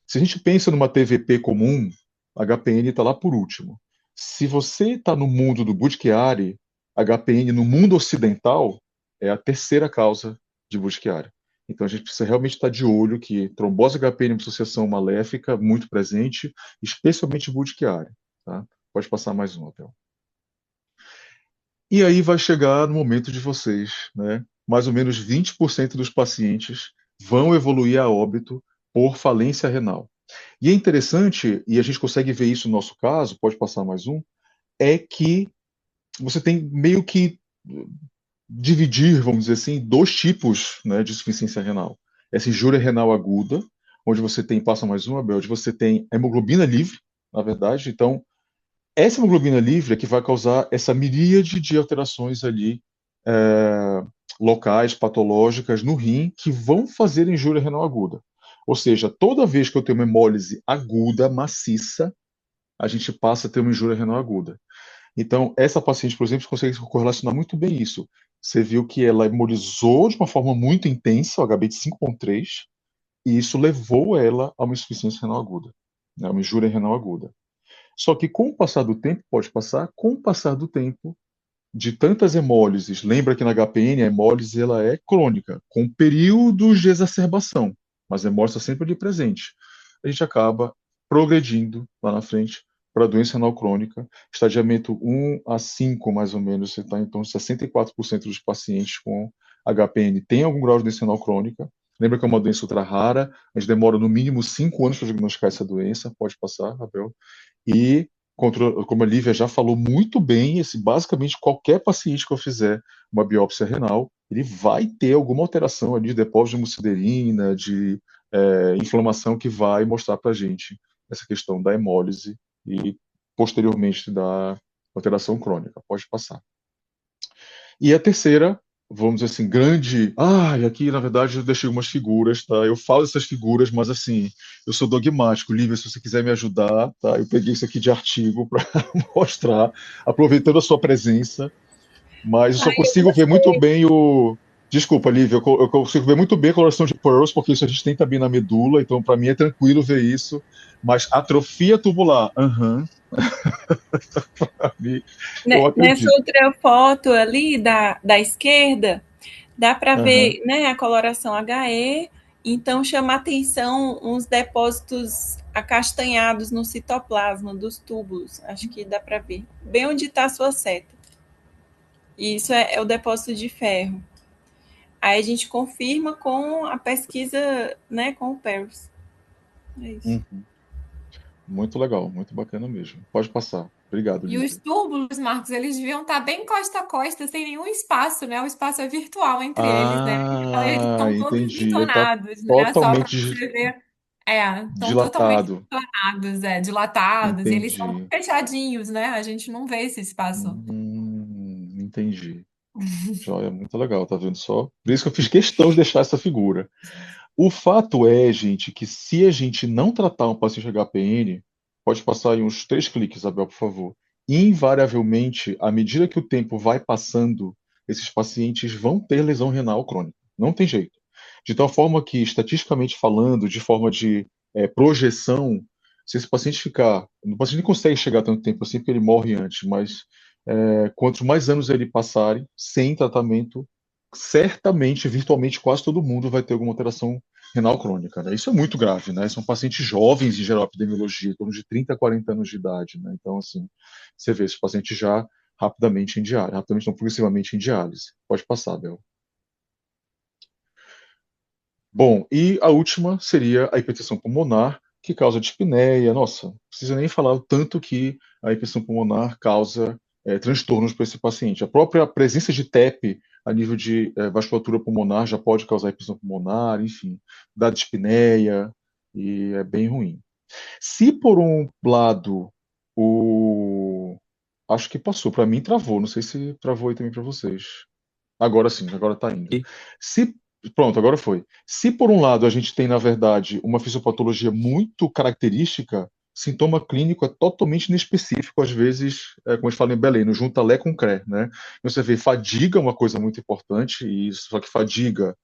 se a gente pensa numa TVP comum, a HPN está lá por último. Se você está no mundo do Budd-Chiari, HPN no mundo ocidental é a terceira causa de Budd-Chiari. Então a gente precisa realmente estar de olho que trombose HPN é uma associação maléfica muito presente, especialmente Budd-Chiari. Tá? Pode passar mais um, Abel. E aí vai chegar no momento de vocês, né? Mais ou menos 20% dos pacientes vão evoluir a óbito por falência renal. E é interessante, e a gente consegue ver isso no nosso caso, pode passar mais um, é que você tem meio que dividir, vamos dizer assim, dois tipos, né, de insuficiência renal. Essa injúria renal aguda, onde você tem, passa mais uma, Bel, onde você tem hemoglobina livre, na verdade. Então, essa hemoglobina livre é que vai causar essa miríade de alterações ali, é, locais, patológicas no rim, que vão fazer injúria renal aguda. Ou seja, toda vez que eu tenho uma hemólise aguda, maciça, a gente passa a ter uma injúria renal aguda. Então, essa paciente, por exemplo, consegue correlacionar muito bem isso. Você viu que ela hemolizou de uma forma muito intensa, o HB de 5,3, e isso levou ela a uma insuficiência renal aguda, né, uma injúria renal aguda. Só que com o passar do tempo, pode passar, com o passar do tempo, de tantas hemólises, lembra que na HPN a hemólise ela é crônica, com períodos de exacerbação, mas a hemólise está sempre ali presente. A gente acaba progredindo lá na frente para a doença renal crônica, estadiamento 1 a 5, mais ou menos, você está em torno de 64% dos pacientes com HPN tem algum grau de doença renal crônica. Lembra que é uma doença ultra rara, a gente demora no mínimo 5 anos para diagnosticar essa doença, pode passar, Abel. E, como a Lívia já falou muito bem, basicamente qualquer paciente que eu fizer uma biópsia renal, ele vai ter alguma alteração ali de depósito de muciderina, de inflamação que vai mostrar para a gente essa questão da hemólise e, posteriormente, da alteração crônica. Pode passar. E a terceira, vamos dizer assim, grande. E aqui, na verdade, eu deixei umas figuras, tá? Eu falo essas figuras, mas assim, eu sou dogmático. Lívia, se você quiser me ajudar, tá? Eu peguei isso aqui de artigo para mostrar, aproveitando a sua presença, mas eu só Ai, eu consigo ver muito gostei. bem o. Desculpa, Lívia, eu consigo ver muito bem a coloração de Pearls, porque isso a gente tem também na medula, então para mim é tranquilo ver isso. Mas atrofia tubular, eu Nessa acredito. outra foto ali da esquerda, dá para Aham. ver, né, a coloração HE, então chama atenção uns depósitos acastanhados no citoplasma dos túbulos. Acho que dá para ver. Bem onde está a sua seta. E isso é o depósito de ferro. Aí a gente confirma com a pesquisa, né, com o Paris. É isso. Uhum. Muito legal, muito bacana mesmo. Pode passar. Obrigado, E os Lívia. túbulos, Marcos, eles deviam estar bem costa a costa, sem nenhum espaço, né? O espaço é virtual entre eles, né? Então, eles estão todos Entendi. Ele está bitonados, né? Só para totalmente você ver. É, estão totalmente dilatado. bitonados, dilatados, e eles são Entendi. fechadinhos, né? A gente não vê esse espaço. Entendi. Joia, muito legal, tá vendo só? Por isso que eu fiz questão de deixar essa figura. O fato é, gente, que se a gente não tratar um paciente HPN, pode passar aí uns 3 cliques, Isabel, por favor. Invariavelmente, à medida que o tempo vai passando, esses pacientes vão ter lesão renal crônica. Não tem jeito. De tal forma que, estatisticamente falando, de forma de projeção, se esse paciente ficar. O paciente não consegue chegar tanto tempo assim porque ele morre antes, mas Quantos mais anos ele passarem sem tratamento, certamente, virtualmente, quase todo mundo vai ter alguma alteração renal crônica, né? Isso é muito grave, né? São pacientes jovens, em geral, epidemiologia, em torno de 30 a 40 anos de idade, né? Então, assim, você vê esses pacientes já rapidamente em diálise, rapidamente, não progressivamente em diálise. Pode passar, Bel. Bom, e a última seria a hipertensão pulmonar, que causa dispneia. Nossa, não precisa nem falar o tanto que a hipertensão pulmonar causa transtornos para esse paciente. A própria presença de TEP a nível de vasculatura pulmonar já pode causar hipertensão pulmonar, enfim, dá dispneia, e é bem ruim. Se por um lado o. Acho que passou, para mim travou, não sei se travou aí também para vocês. Agora sim, agora está indo. E Se, pronto, agora foi. Se por um lado a gente tem, na verdade, uma fisiopatologia muito característica, sintoma clínico é totalmente inespecífico, às vezes, como a gente fala em Belém, no junta Lé com CRE, né? Você vê fadiga é uma coisa muito importante, e só que fadiga,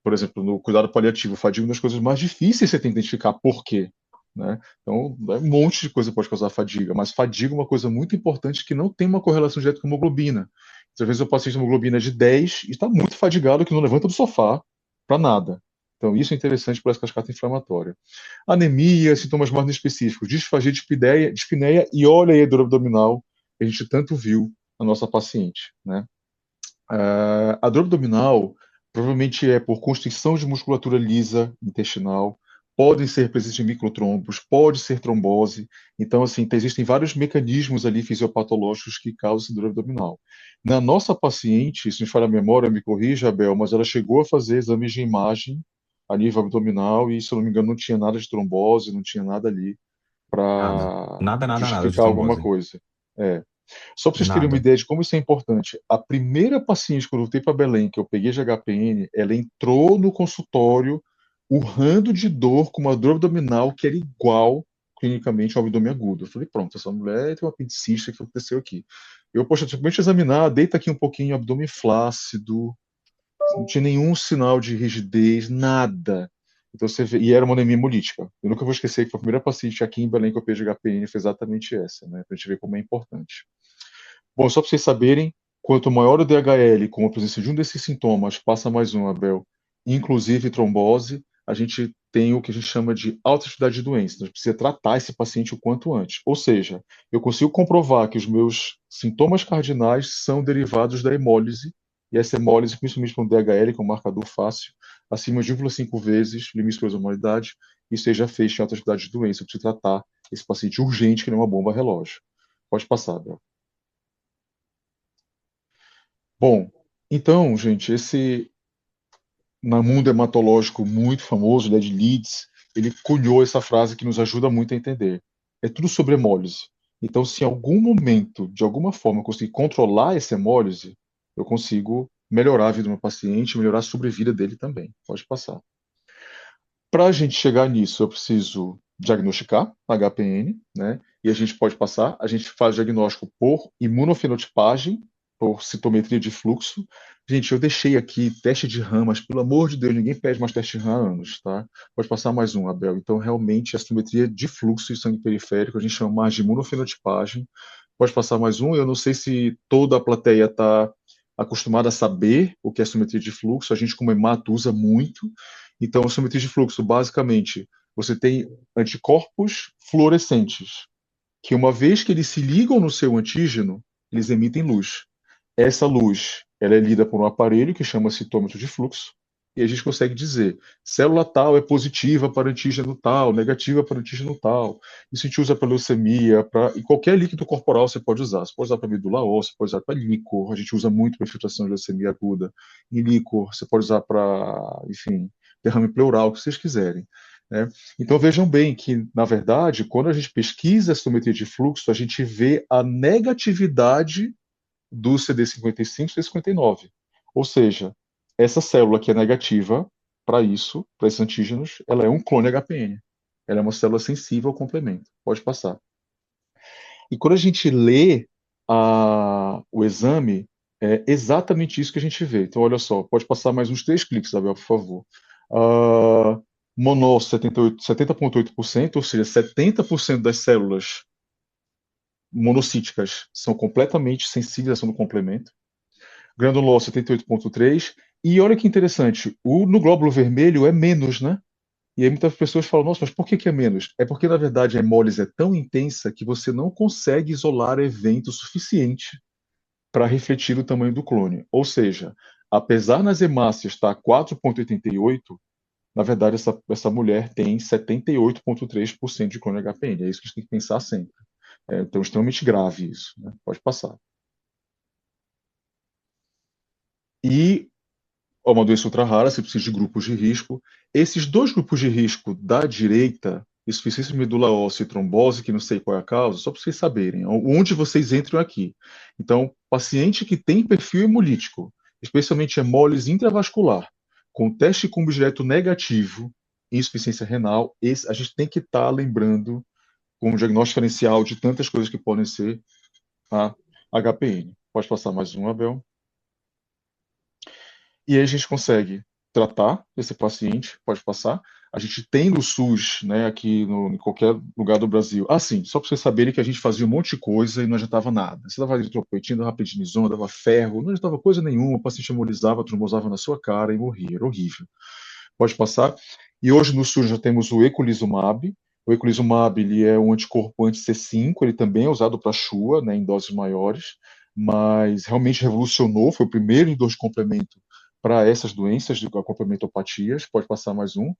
por exemplo, no cuidado paliativo, fadiga é uma das coisas mais difíceis você tem que identificar por quê. Né? Então, um monte de coisa pode causar fadiga, mas fadiga é uma coisa muito importante que não tem uma correlação direta com hemoglobina. Às vezes o paciente tem hemoglobina de 10 e está muito fadigado que não levanta do sofá para nada. Então, isso é interessante para essa cascata inflamatória. Anemia, sintomas mais específicos, disfagia de dispneia e olha aí a dor abdominal que a gente tanto viu na nossa paciente. Né? A dor abdominal provavelmente é por constrição de musculatura lisa intestinal, podem ser presentes em microtrombos, pode ser trombose. Então, assim, existem vários mecanismos ali fisiopatológicos que causam essa dor abdominal. Na nossa paciente, se me falha a memória, me corrija, Abel, mas ela chegou a fazer exames de imagem a nível abdominal e, se eu não me engano, não tinha nada de trombose, não tinha nada ali nada. para Nada, nada, nada de justificar alguma trombose. coisa. É. Só para vocês terem uma Nada. ideia de como isso é importante, a primeira paciente que eu voltei para Belém, que eu peguei de HPN, ela entrou no consultório urrando de dor, com uma dor abdominal que era igual clinicamente ao abdômen agudo. Eu falei, pronto, essa mulher tem uma apendicite, o que aconteceu aqui? Eu, poxa, simplesmente examinar, deita aqui um pouquinho, abdômen flácido, não tinha nenhum sinal de rigidez, nada. Então você vê, e era uma anemia hemolítica. Eu nunca vou esquecer que foi a primeira paciente aqui em Belém que eu peguei de HPN foi exatamente essa, né? Para a gente ver como é importante. Bom, só para vocês saberem, quanto maior o DHL com a presença de um desses sintomas, passa mais um, Abel, inclusive trombose, a gente tem o que a gente chama de alta atividade de doença. Então, a gente precisa tratar esse paciente o quanto antes. Ou seja, eu consigo comprovar que os meus sintomas cardinais são derivados da hemólise, e essa hemólise, principalmente com DHL, que é um marcador fácil, acima de 1,5 vezes limite de osmolaridade, isso aí já fez alta atividade de doença. Eu preciso tratar esse paciente urgente, que não é uma bomba relógio. Pode passar, Abel. Bom, então, gente, esse no mundo hematológico muito famoso, ele é de Leeds, ele cunhou essa frase que nos ajuda muito a entender. É tudo sobre hemólise. Então, se em algum momento, de alguma forma, eu conseguir controlar essa hemólise, eu consigo melhorar a vida do meu paciente, melhorar a sobrevida dele também. Pode passar. Para a gente chegar nisso, eu preciso diagnosticar HPN, né? E a gente pode passar, a gente faz diagnóstico por imunofenotipagem, por citometria de fluxo. Gente, eu deixei aqui teste de RAM, mas pelo amor de Deus, ninguém pede mais teste de RAM há anos, tá? Pode passar mais um, Abel. Então, realmente, a citometria de fluxo e sangue periférico, a gente chama mais de imunofenotipagem. Pode passar mais um. Eu não sei se toda a plateia está acostumada a saber o que é citometria de fluxo. A gente, como hemato, usa muito. Então, a citometria de fluxo, basicamente, você tem anticorpos fluorescentes, que uma vez que eles se ligam no seu antígeno, eles emitem luz. Essa luz, ela é lida por um aparelho que chama citômetro de fluxo, e a gente consegue dizer, célula tal é positiva para antígeno tal, negativa para antígeno tal. Isso a gente usa para leucemia, e qualquer líquido corporal você pode usar. Você pode usar para medula óssea, pode usar para líquor, a gente usa muito para infiltração de leucemia aguda. Em líquor, você pode usar para, enfim, derrame pleural, o que vocês quiserem. Né? Então vejam bem que, na verdade, quando a gente pesquisa a citometria de fluxo, a gente vê a negatividade do CD55 e CD59. Ou seja, essa célula que é negativa para isso, para esses antígenos, ela é um clone HPN. Ela é uma célula sensível ao complemento. Pode passar. E quando a gente lê o exame, é exatamente isso que a gente vê. Então, olha só, pode passar mais uns 3 cliques, Isabel, por favor. Monócito 70,8%, ou seja, 70% das células monocíticas são completamente sensíveis à ação do complemento. Granulol 78,3. E olha que interessante, no glóbulo vermelho é menos, né? E aí muitas pessoas falam, nossa, mas por que é menos? É porque, na verdade, a hemólise é tão intensa que você não consegue isolar evento suficiente para refletir o tamanho do clone. Ou seja, apesar nas hemácias estar 4,88, na verdade, essa mulher tem 78,3% de clone HPN. É isso que a gente tem que pensar sempre. Então, é extremamente grave isso. Né? Pode passar. E é uma doença ultra rara, você precisa de grupos de risco. Esses dois grupos de risco da direita, insuficiência de medula óssea e trombose, que não sei qual é a causa, só para vocês saberem, onde vocês entram aqui. Então, paciente que tem perfil hemolítico, especialmente hemólise intravascular, com teste de cumbo direto negativo, insuficiência renal, a gente tem que estar lembrando com um diagnóstico diferencial de tantas coisas que podem ser a HPN. Pode passar mais um, Abel. E aí a gente consegue tratar esse paciente, pode passar. A gente tem no SUS, né, aqui em qualquer lugar do Brasil. Assim, só para vocês saberem que a gente fazia um monte de coisa e não adiantava nada. Você dava eritropoetina, dava prednisona, dava ferro, não adiantava coisa nenhuma, o paciente hemolizava, trombosava na sua cara e morria. Era horrível. Pode passar. E hoje no SUS já temos o eculizumab. O eculizumab ele é um anticorpo anti-C5, ele também é usado para chua, né, em doses maiores, mas realmente revolucionou, foi o primeiro em dose de complemento para essas doenças de complementopatias. Pode passar mais um.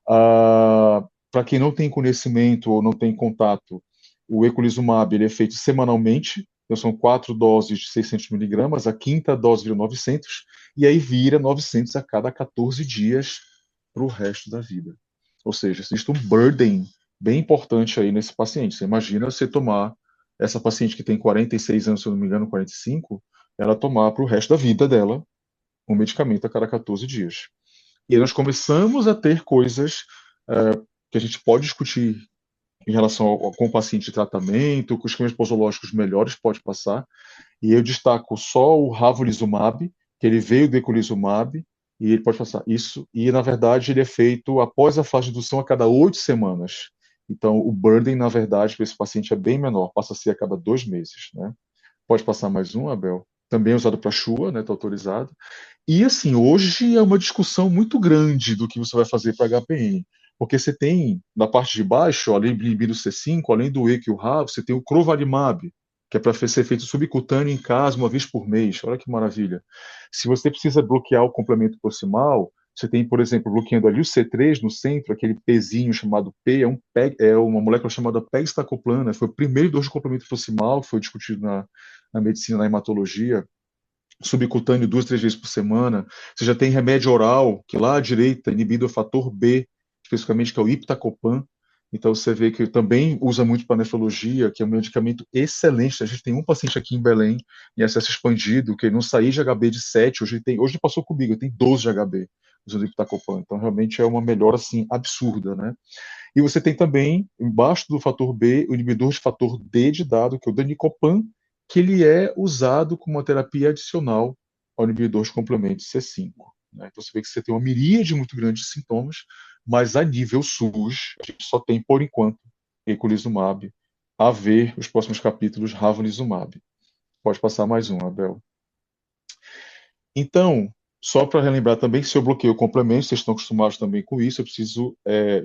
Para quem não tem conhecimento ou não tem contato, o eculizumab ele é feito semanalmente, então são 4 doses de 600 miligramas, a quinta dose vira 900, e aí vira 900 a cada 14 dias para o resto da vida. Ou seja, existe um burden bem importante aí nesse paciente. Você imagina você tomar, essa paciente que tem 46 anos, se eu não me engano, 45, ela tomar para o resto da vida dela um medicamento a cada 14 dias. E aí nós começamos a ter coisas que a gente pode discutir em relação com o paciente de tratamento, com os esquemas posológicos melhores pode passar. E eu destaco só o ravulizumab, que ele veio do eculizumab, e ele pode passar isso. E, na verdade, ele é feito após a fase de indução a cada 8 semanas. Então, o burden, na verdade, para esse paciente é bem menor, passa a ser a cada 2 meses. Né? Pode passar mais um, Abel? Também é usado para chua, né? Está autorizado. E assim, hoje é uma discussão muito grande do que você vai fazer para HPN. Porque você tem, na parte de baixo, além do inibir C5, além do EQ e o RAV, você tem o crovalimab, que é para ser feito subcutâneo em casa uma vez por mês. Olha que maravilha. Se você precisa bloquear o complemento proximal, você tem, por exemplo, bloqueando ali o C3 no centro, aquele Pzinho chamado P, é uma molécula chamada pegstacoplana, foi o primeiro dose de complemento proximal que foi discutido na medicina, na hematologia, subcutâneo 2, 3 vezes por semana. Você já tem remédio oral, que lá à direita inibe o fator B, especificamente, que é o iptacopan. Então você vê que também usa muito para nefrologia, que é um medicamento excelente. A gente tem um paciente aqui em Belém, em acesso expandido, que ele não saía de HB de 7, hoje ele passou comigo, ele tem 12 de HB usando iptacopan. Então realmente é uma melhora assim absurda, né? E você tem também, embaixo do fator B, o inibidor de fator D de dado, que é o danicopan, que ele é usado como uma terapia adicional ao inibidor de complemento C5. Né? Então você vê que você tem uma miríade muito grande de sintomas, mas a nível SUS, a gente só tem, por enquanto, eculizumab, a ver os próximos capítulos ravulizumab. Pode passar mais um, Abel. Então, só para relembrar também, se eu bloqueio o complemento, vocês estão acostumados também com isso, eu preciso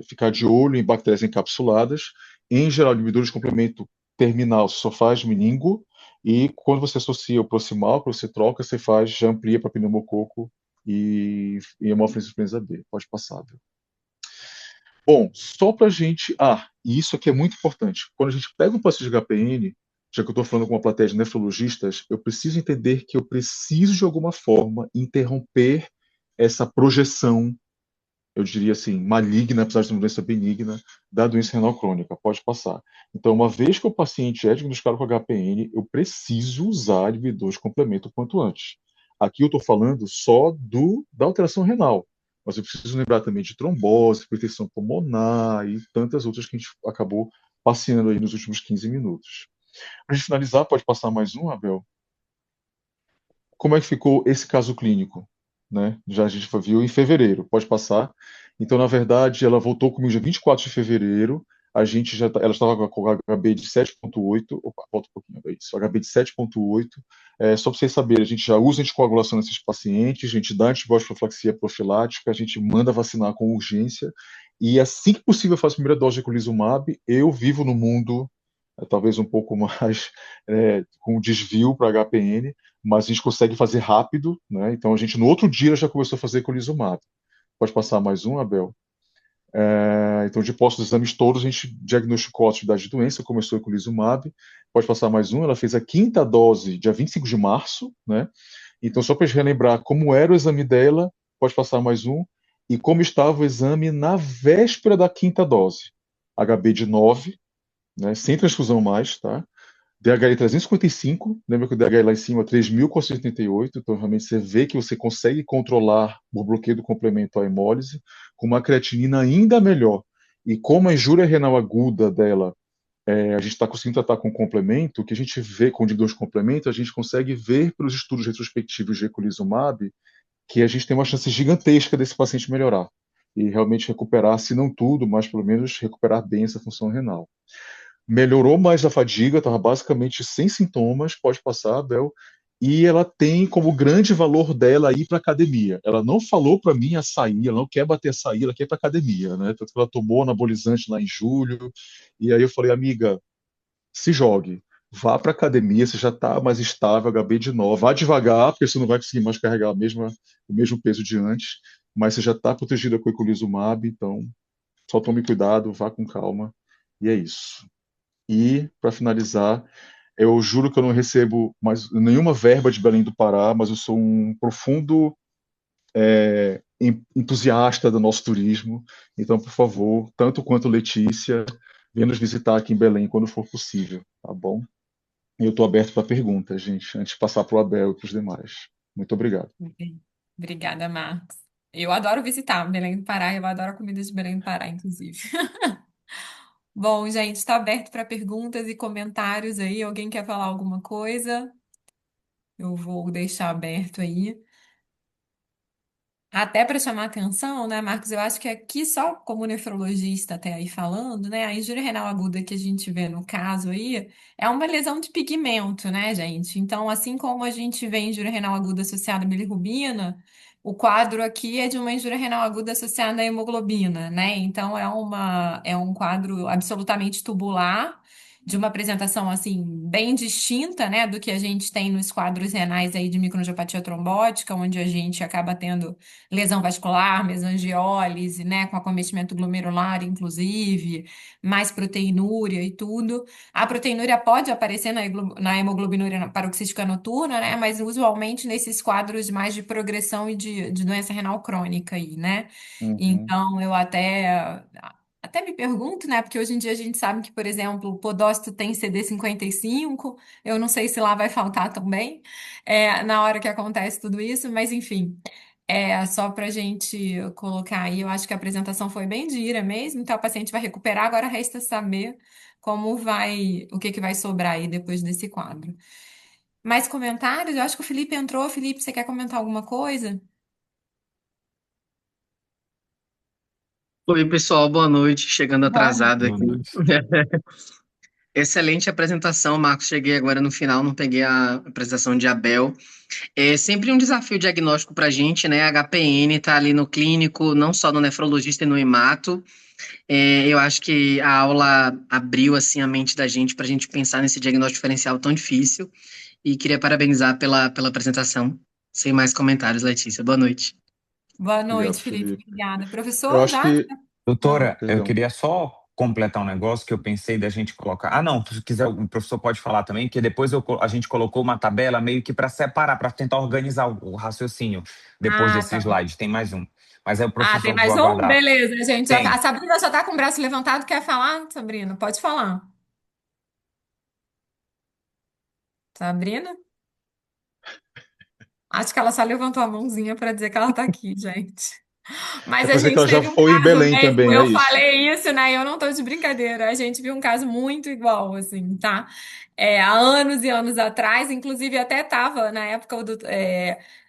ficar de olho em bactérias encapsuladas. Em geral, o inibidor de complemento terminal só faz meningo, e quando você associa o proximal, que você troca, você faz, já amplia para pneumococo e hemófilis influenza B. Pode passar, viu? Bom, só para a gente. E isso aqui é muito importante. Quando a gente pega um paciente de HPN, já que eu estou falando com uma plateia de nefrologistas, eu preciso entender que eu preciso, de alguma forma, interromper essa projeção, eu diria assim, maligna, apesar de ser uma doença benigna, da doença renal crônica. Pode passar. Então, uma vez que o paciente é diagnosticado com HPN, eu preciso usar inibidor de complemento o quanto antes. Aqui eu estou falando só da alteração renal, mas eu preciso lembrar também de trombose, hipertensão pulmonar e tantas outras que a gente acabou passeando aí nos últimos 15 minutos. Para a gente finalizar, pode passar mais um, Abel? Como é que ficou esse caso clínico? Né? Já a gente viu em fevereiro, pode passar. Então, na verdade, ela voltou comigo dia 24 de fevereiro. ela estava com HB de 7,8. Opa, volta um pouquinho, é isso, HB de 7,8. Só para vocês saberem, a gente já usa anticoagulação nesses pacientes, a gente dá antibiótico profilaxia profilática, a gente manda vacinar com urgência, e assim que possível eu faço a primeira dose de eculizumab. Eu vivo no mundo talvez um pouco mais com desvio para HPN, mas a gente consegue fazer rápido, né? Então a gente no outro dia já começou a fazer eculizumab. Pode passar mais um, Abel? Então, de posse dos exames todos, a gente diagnosticou a atividade de doença, começou com o Lizumab. Pode passar mais um, ela fez a quinta dose dia 25 de março, né? Então, só para a gente relembrar como era o exame dela, pode passar mais um, e como estava o exame na véspera da quinta dose. HB de 9, né? Sem transfusão mais, tá? DHI 355, lembra que o DHI lá em cima é 3.488, então realmente você vê que você consegue controlar o bloqueio do complemento à hemólise com uma creatinina ainda melhor. E como a injúria renal aguda dela, a gente está conseguindo tratar com complemento, o que a gente vê com o de complemento, a gente consegue ver pelos estudos retrospectivos de eculizumab que a gente tem uma chance gigantesca desse paciente melhorar e realmente recuperar, se não tudo, mas pelo menos recuperar bem essa função renal. Melhorou mais a fadiga, estava basicamente sem sintomas, pode passar, Bel. E ela tem como grande valor dela ir para academia. Ela não falou para mim açaí, ela não quer bater açaí, ela quer ir para academia, né? Tanto que ela tomou anabolizante lá em julho. E aí eu falei, amiga, se jogue, vá para academia, você já está mais estável, HB de novo. Vá devagar, porque você não vai conseguir mais carregar o mesmo peso de antes, mas você já está protegida com o eculizumab, então só tome cuidado, vá com calma. E é isso. E, para finalizar, eu juro que eu não recebo mais nenhuma verba de Belém do Pará, mas eu sou um profundo entusiasta do nosso turismo. Então, por favor, tanto quanto Letícia, venha nos visitar aqui em Belém quando for possível, tá bom? E eu estou aberto para perguntas, gente, antes de passar para o Abel e para os demais. Muito obrigado. Obrigada, Marcos. Eu adoro visitar Belém do Pará, eu adoro a comida de Belém do Pará, inclusive. Bom, gente, está aberto para perguntas e comentários aí. Alguém quer falar alguma coisa? Eu vou deixar aberto aí. Até para chamar atenção, né, Marcos? Eu acho que aqui, só como nefrologista até aí falando, né, a injúria renal aguda que a gente vê no caso aí é uma lesão de pigmento, né, gente? Então, assim como a gente vê injúria renal aguda associada à bilirrubina, o quadro aqui é de uma injúria renal aguda associada à hemoglobina, né? Então, é um quadro absolutamente tubular, de uma apresentação assim bem distinta, né, do que a gente tem nos quadros renais aí de microangiopatia trombótica, onde a gente acaba tendo lesão vascular, mesangiólise, né, com acometimento glomerular, inclusive, mais proteinúria e tudo. A proteinúria pode aparecer na hemoglobinúria paroxística noturna, né, mas usualmente nesses quadros mais de progressão e de doença renal crônica aí, né? Uhum. Então, eu até me pergunto, né? Porque hoje em dia a gente sabe que, por exemplo, o podócito tem CD55. Eu não sei se lá vai faltar também, na hora que acontece tudo isso, mas enfim. Só para a gente colocar aí, eu acho que a apresentação foi bem gira mesmo, então a paciente vai recuperar, agora resta saber o que que vai sobrar aí depois desse quadro. Mais comentários? Eu acho que o Felipe entrou. Felipe, você quer comentar alguma coisa? Oi, pessoal, boa noite. Chegando Boa atrasado Boa aqui. noite. Excelente apresentação, Marcos. Cheguei agora no final, não peguei a apresentação de Abel. É sempre um desafio diagnóstico para a gente, né? HPN tá ali no clínico, não só no nefrologista e no hemato. Eu acho que a aula abriu assim a mente da gente para a gente pensar nesse diagnóstico diferencial tão difícil. E queria parabenizar pela apresentação. Sem mais comentários, Letícia. Boa noite. Boa Obrigado, noite, Felipe. Felipe. Obrigada. Eu Professor, acho já? que. Não. Doutora, eu Perdão. queria só completar um negócio que eu pensei da gente colocar. Ah, não, se quiser, o professor pode falar também, que depois a gente colocou uma tabela meio que para separar, para tentar organizar o raciocínio depois Ah, desse tá. slide. Tem mais um. Mas aí o Ah, tem professor, vou mais um? aguardar. Beleza, gente. A Tem. Sabrina já tá com o braço levantado. Quer falar, Sabrina? Pode falar. Sabrina? Acho que ela só levantou a mãozinha para dizer que ela tá aqui, gente. É Mas a para dizer que gente ela já teve um foi em caso Belém mesmo. também, é Eu isso. falei isso, né? Eu não tô de brincadeira. A gente viu um caso muito igual, assim, tá? Há anos e anos atrás, inclusive até tava na época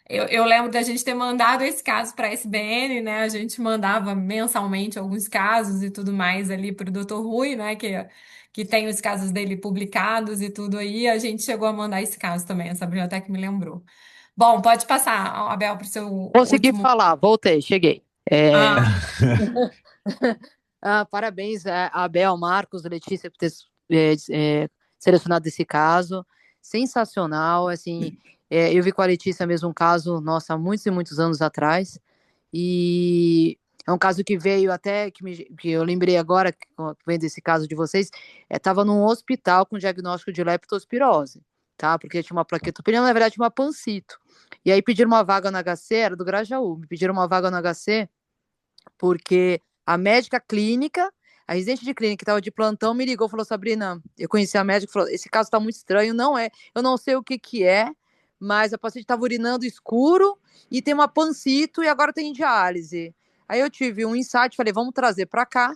Eu lembro da gente ter mandado esse caso para a SBN, né? A gente mandava mensalmente alguns casos e tudo mais ali para o Dr. Rui, né? Que tem os casos dele publicados e tudo aí. A gente chegou a mandar esse caso também, a Sabrina até que me lembrou. Bom, pode passar, Abel, para o seu Consegui último. falar, voltei, cheguei. Ah, Parabéns, Abel, Marcos, Letícia, por ter é, é, selecionado esse caso. Sensacional, assim, eu vi com a Letícia mesmo um caso, nossa, há muitos e muitos anos atrás, e é um caso que veio até, que eu lembrei agora, vendo esse caso de vocês, estava num hospital com diagnóstico de leptospirose, tá? Porque tinha uma plaquetopenia, na verdade, uma pancito. E aí pediram uma vaga no HC, era do Grajaú, me pediram uma vaga no HC, porque a médica clínica, a residente de clínica que estava de plantão, me ligou e falou: Sabrina, eu conheci a médica, falou: esse caso está muito estranho, não é, eu não sei o que que é, mas a paciente estava urinando escuro e tem uma pancito e agora tem diálise. Aí eu tive um insight, falei: vamos trazer para cá.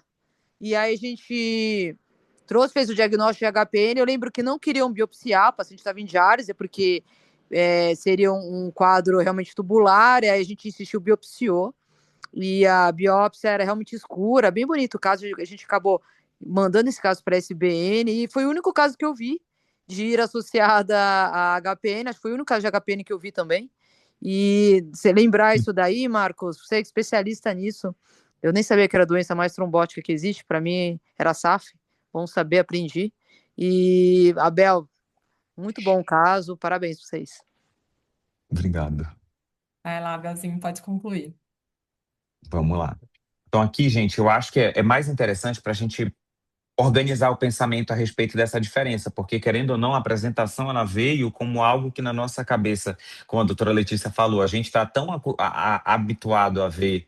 E aí a gente trouxe, fez o diagnóstico de HPN. Eu lembro que não queriam biopsiar, o paciente estava em diálise, porque seria um quadro realmente tubular, e aí a gente insistiu, biopsiou. E a biópsia era realmente escura, bem bonito o caso. A gente acabou mandando esse caso para a SBN e foi o único caso que eu vi de ir associada a HPN. Acho que foi o único caso de HPN que eu vi também. E você lembrar isso daí, Marcos, você é especialista nisso. Eu nem sabia que era a doença mais trombótica que existe. Para mim era SAF. Bom saber, aprendi. E, Abel, muito bom o caso. Parabéns para vocês. Obrigado. vai lá, Abelzinho, pode concluir. Vamos lá. Então, aqui, gente, eu acho que é mais interessante para a gente organizar o pensamento a respeito dessa diferença, porque, querendo ou não, a apresentação ela veio como algo que na nossa cabeça, como a doutora Letícia falou, a gente está tão habituado a ver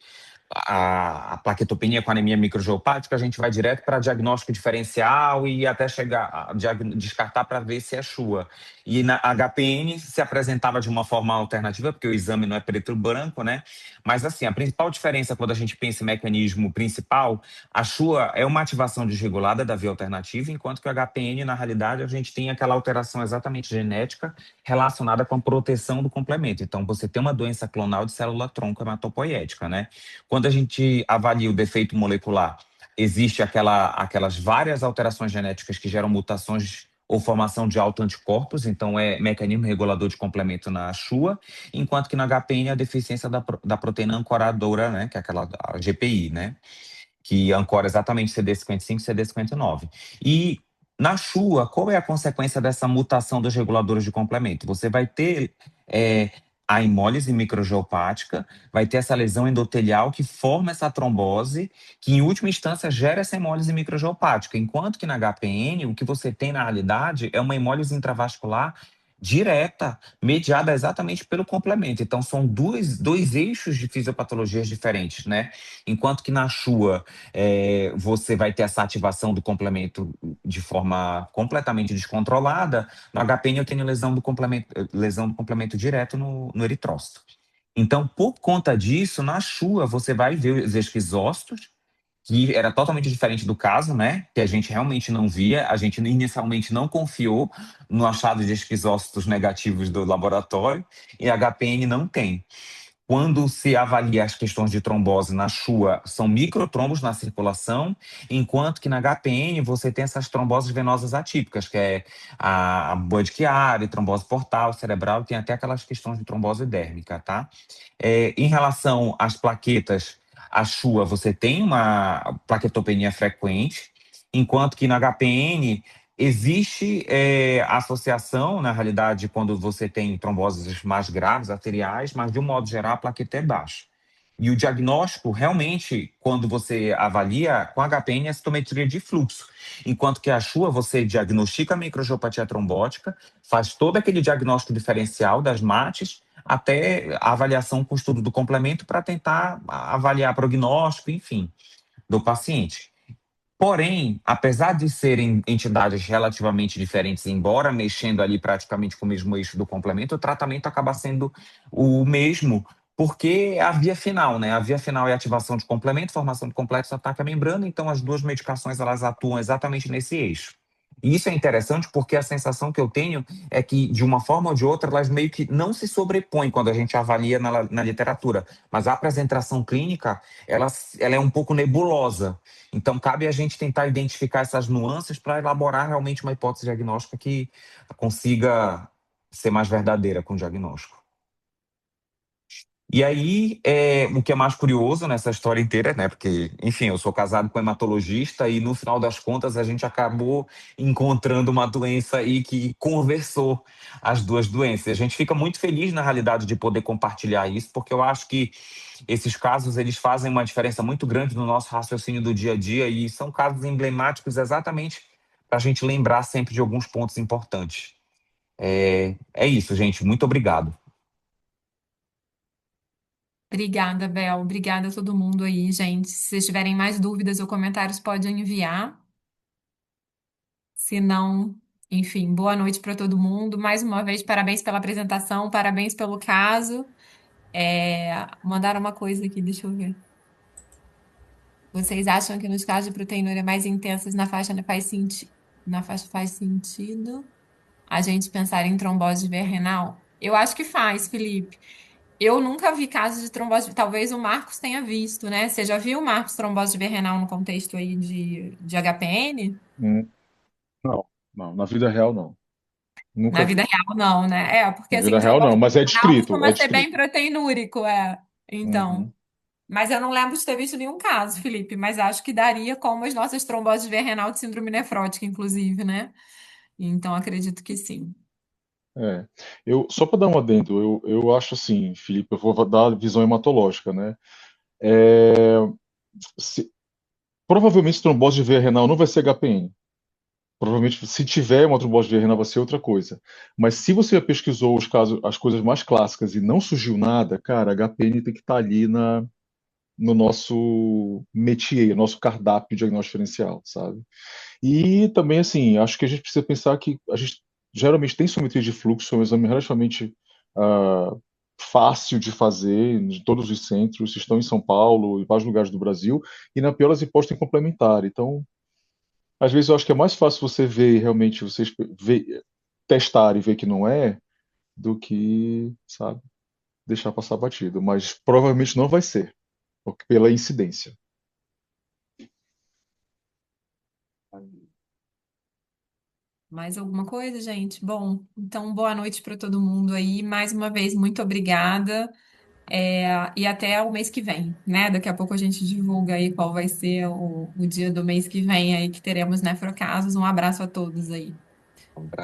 a plaquetopenia com anemia microgeopática, a gente vai direto para diagnóstico diferencial e até chegar a descartar para ver se é Shua. E na HPN se apresentava de uma forma alternativa, porque o exame não é preto e branco, né? Mas assim, a principal diferença quando a gente pensa em mecanismo principal, a Shua é uma ativação desregulada da via alternativa, enquanto que o HPN, na realidade, a gente tem aquela alteração exatamente genética relacionada com a proteção do complemento. Então, você tem uma doença clonal de célula-tronco hematopoética, né? Quando a gente avalia o defeito molecular, existe aquelas várias alterações genéticas que geram mutações ou formação de autoanticorpos, então é mecanismo regulador de complemento na Shua, enquanto que na HPN é a deficiência da proteína ancoradora, né, que é aquela a GPI, né, que ancora exatamente CD55 e CD59. E na Shua, qual é a consequência dessa mutação dos reguladores de complemento? Você vai ter a hemólise microgeopática, vai ter essa lesão endotelial que forma essa trombose, que em última instância gera essa hemólise microgeopática, enquanto que na HPN, o que você tem na realidade é uma hemólise intravascular direta, mediada exatamente pelo complemento. Então, são dois eixos de fisiopatologias diferentes, né? Enquanto que na Shua, você vai ter essa ativação do complemento de forma completamente descontrolada, no HPN eu tenho lesão do complemento direto no eritrócito. Então, por conta disso, na Shua, você vai ver os esquizócitos, que era totalmente diferente do caso, né? Que a gente realmente não via, a gente inicialmente não confiou no achado de esquizócitos negativos do laboratório, e a HPN não tem. Quando se avalia as questões de trombose na Shua, são microtrombos na circulação, enquanto que na HPN você tem essas tromboses venosas atípicas, que é a Budd-Chiari, trombose portal, cerebral, tem até aquelas questões de trombose dérmica, tá? Em relação às plaquetas, a Shua você tem uma plaquetopenia frequente, enquanto que na HPN existe associação, na realidade, quando você tem tromboses mais graves, arteriais, mas de um modo geral a plaqueta é baixa. E o diagnóstico, realmente, quando você avalia com HPN, é a citometria de fluxo. Enquanto que a Shua, você diagnostica a microangiopatia trombótica, faz todo aquele diagnóstico diferencial das MATs, até a avaliação com o estudo do complemento para tentar avaliar prognóstico, enfim, do paciente. Porém, apesar de serem entidades relativamente diferentes, embora mexendo ali praticamente com o mesmo eixo do complemento, o tratamento acaba sendo o mesmo, porque é a via final, né? A via final é a ativação de complemento, formação de complexo, ataque à membrana, então as duas medicações elas atuam exatamente nesse eixo. E isso é interessante porque a sensação que eu tenho é que, de uma forma ou de outra, elas meio que não se sobrepõem quando a gente avalia na literatura. Mas a apresentação clínica, ela é um pouco nebulosa. Então, cabe a gente tentar identificar essas nuances para elaborar realmente uma hipótese diagnóstica que consiga ser mais verdadeira com o diagnóstico. E aí, o que é mais curioso nessa história inteira, né? Porque, enfim, eu sou casado com um hematologista e no final das contas a gente acabou encontrando uma doença aí que conversou as duas doenças. A gente fica muito feliz, na realidade, de poder compartilhar isso, porque eu acho que esses casos eles fazem uma diferença muito grande no nosso raciocínio do dia a dia e são casos emblemáticos exatamente para a gente lembrar sempre de alguns pontos importantes. É isso, gente. Muito obrigado. Obrigada, Bel. Obrigada a todo mundo aí, gente. Se vocês tiverem mais dúvidas ou comentários, podem enviar. Se não, enfim, boa noite para todo mundo. Mais uma vez, parabéns pela apresentação, parabéns pelo caso. Mandaram uma coisa aqui, deixa eu ver. Vocês acham que nos casos de proteinúria mais intensas na faixa faz sentido a gente pensar em trombose renal? Eu acho que faz, Felipe. Eu nunca vi casos de trombose, talvez o Marcos tenha visto, né? Você já viu, Marcos, trombose renal no contexto aí de HPN? Hum, não, não, na vida real não. Na Nunca vida vi. real, não, né? Porque Na assim, vida real não, trombose mas é renal descrito, é costuma ser bem descrito. proteinúrico, é. Então. Uhum. Mas eu não lembro de ter visto nenhum caso, Felipe, mas acho que daria como as nossas tromboses renal de síndrome nefrótica, inclusive, né? Então acredito que sim. É. Só para dar um adendo, eu acho assim, Felipe, eu vou dar a visão hematológica, né? É, se- provavelmente trombose de veia renal não vai ser HPN. Provavelmente, se tiver uma trombose de veia renal, vai ser outra coisa. Mas se você pesquisou os casos, as coisas mais clássicas e não surgiu nada, cara, HPN tem que estar ali no nosso métier, nosso cardápio diagnóstico diferencial, sabe? E também, assim, acho que a gente precisa pensar que a gente geralmente tem sometria de fluxo, é um exame relativamente ah, fácil de fazer, de todos os centros, estão em São Paulo e vários lugares do Brasil, e na pior das hipóteses tem complementar. Então, às vezes eu acho que é mais fácil você ver realmente, testar e ver que não é, do que, sabe, deixar passar batido. Mas provavelmente não vai ser, pela incidência. Mais alguma coisa, gente? Bom, então boa noite para todo mundo aí. Mais uma vez, muito obrigada. E até o mês que vem, né? Daqui a pouco a gente divulga aí qual vai ser o dia do mês que vem aí que teremos nefrocasos. Um abraço a todos aí. Um abraço.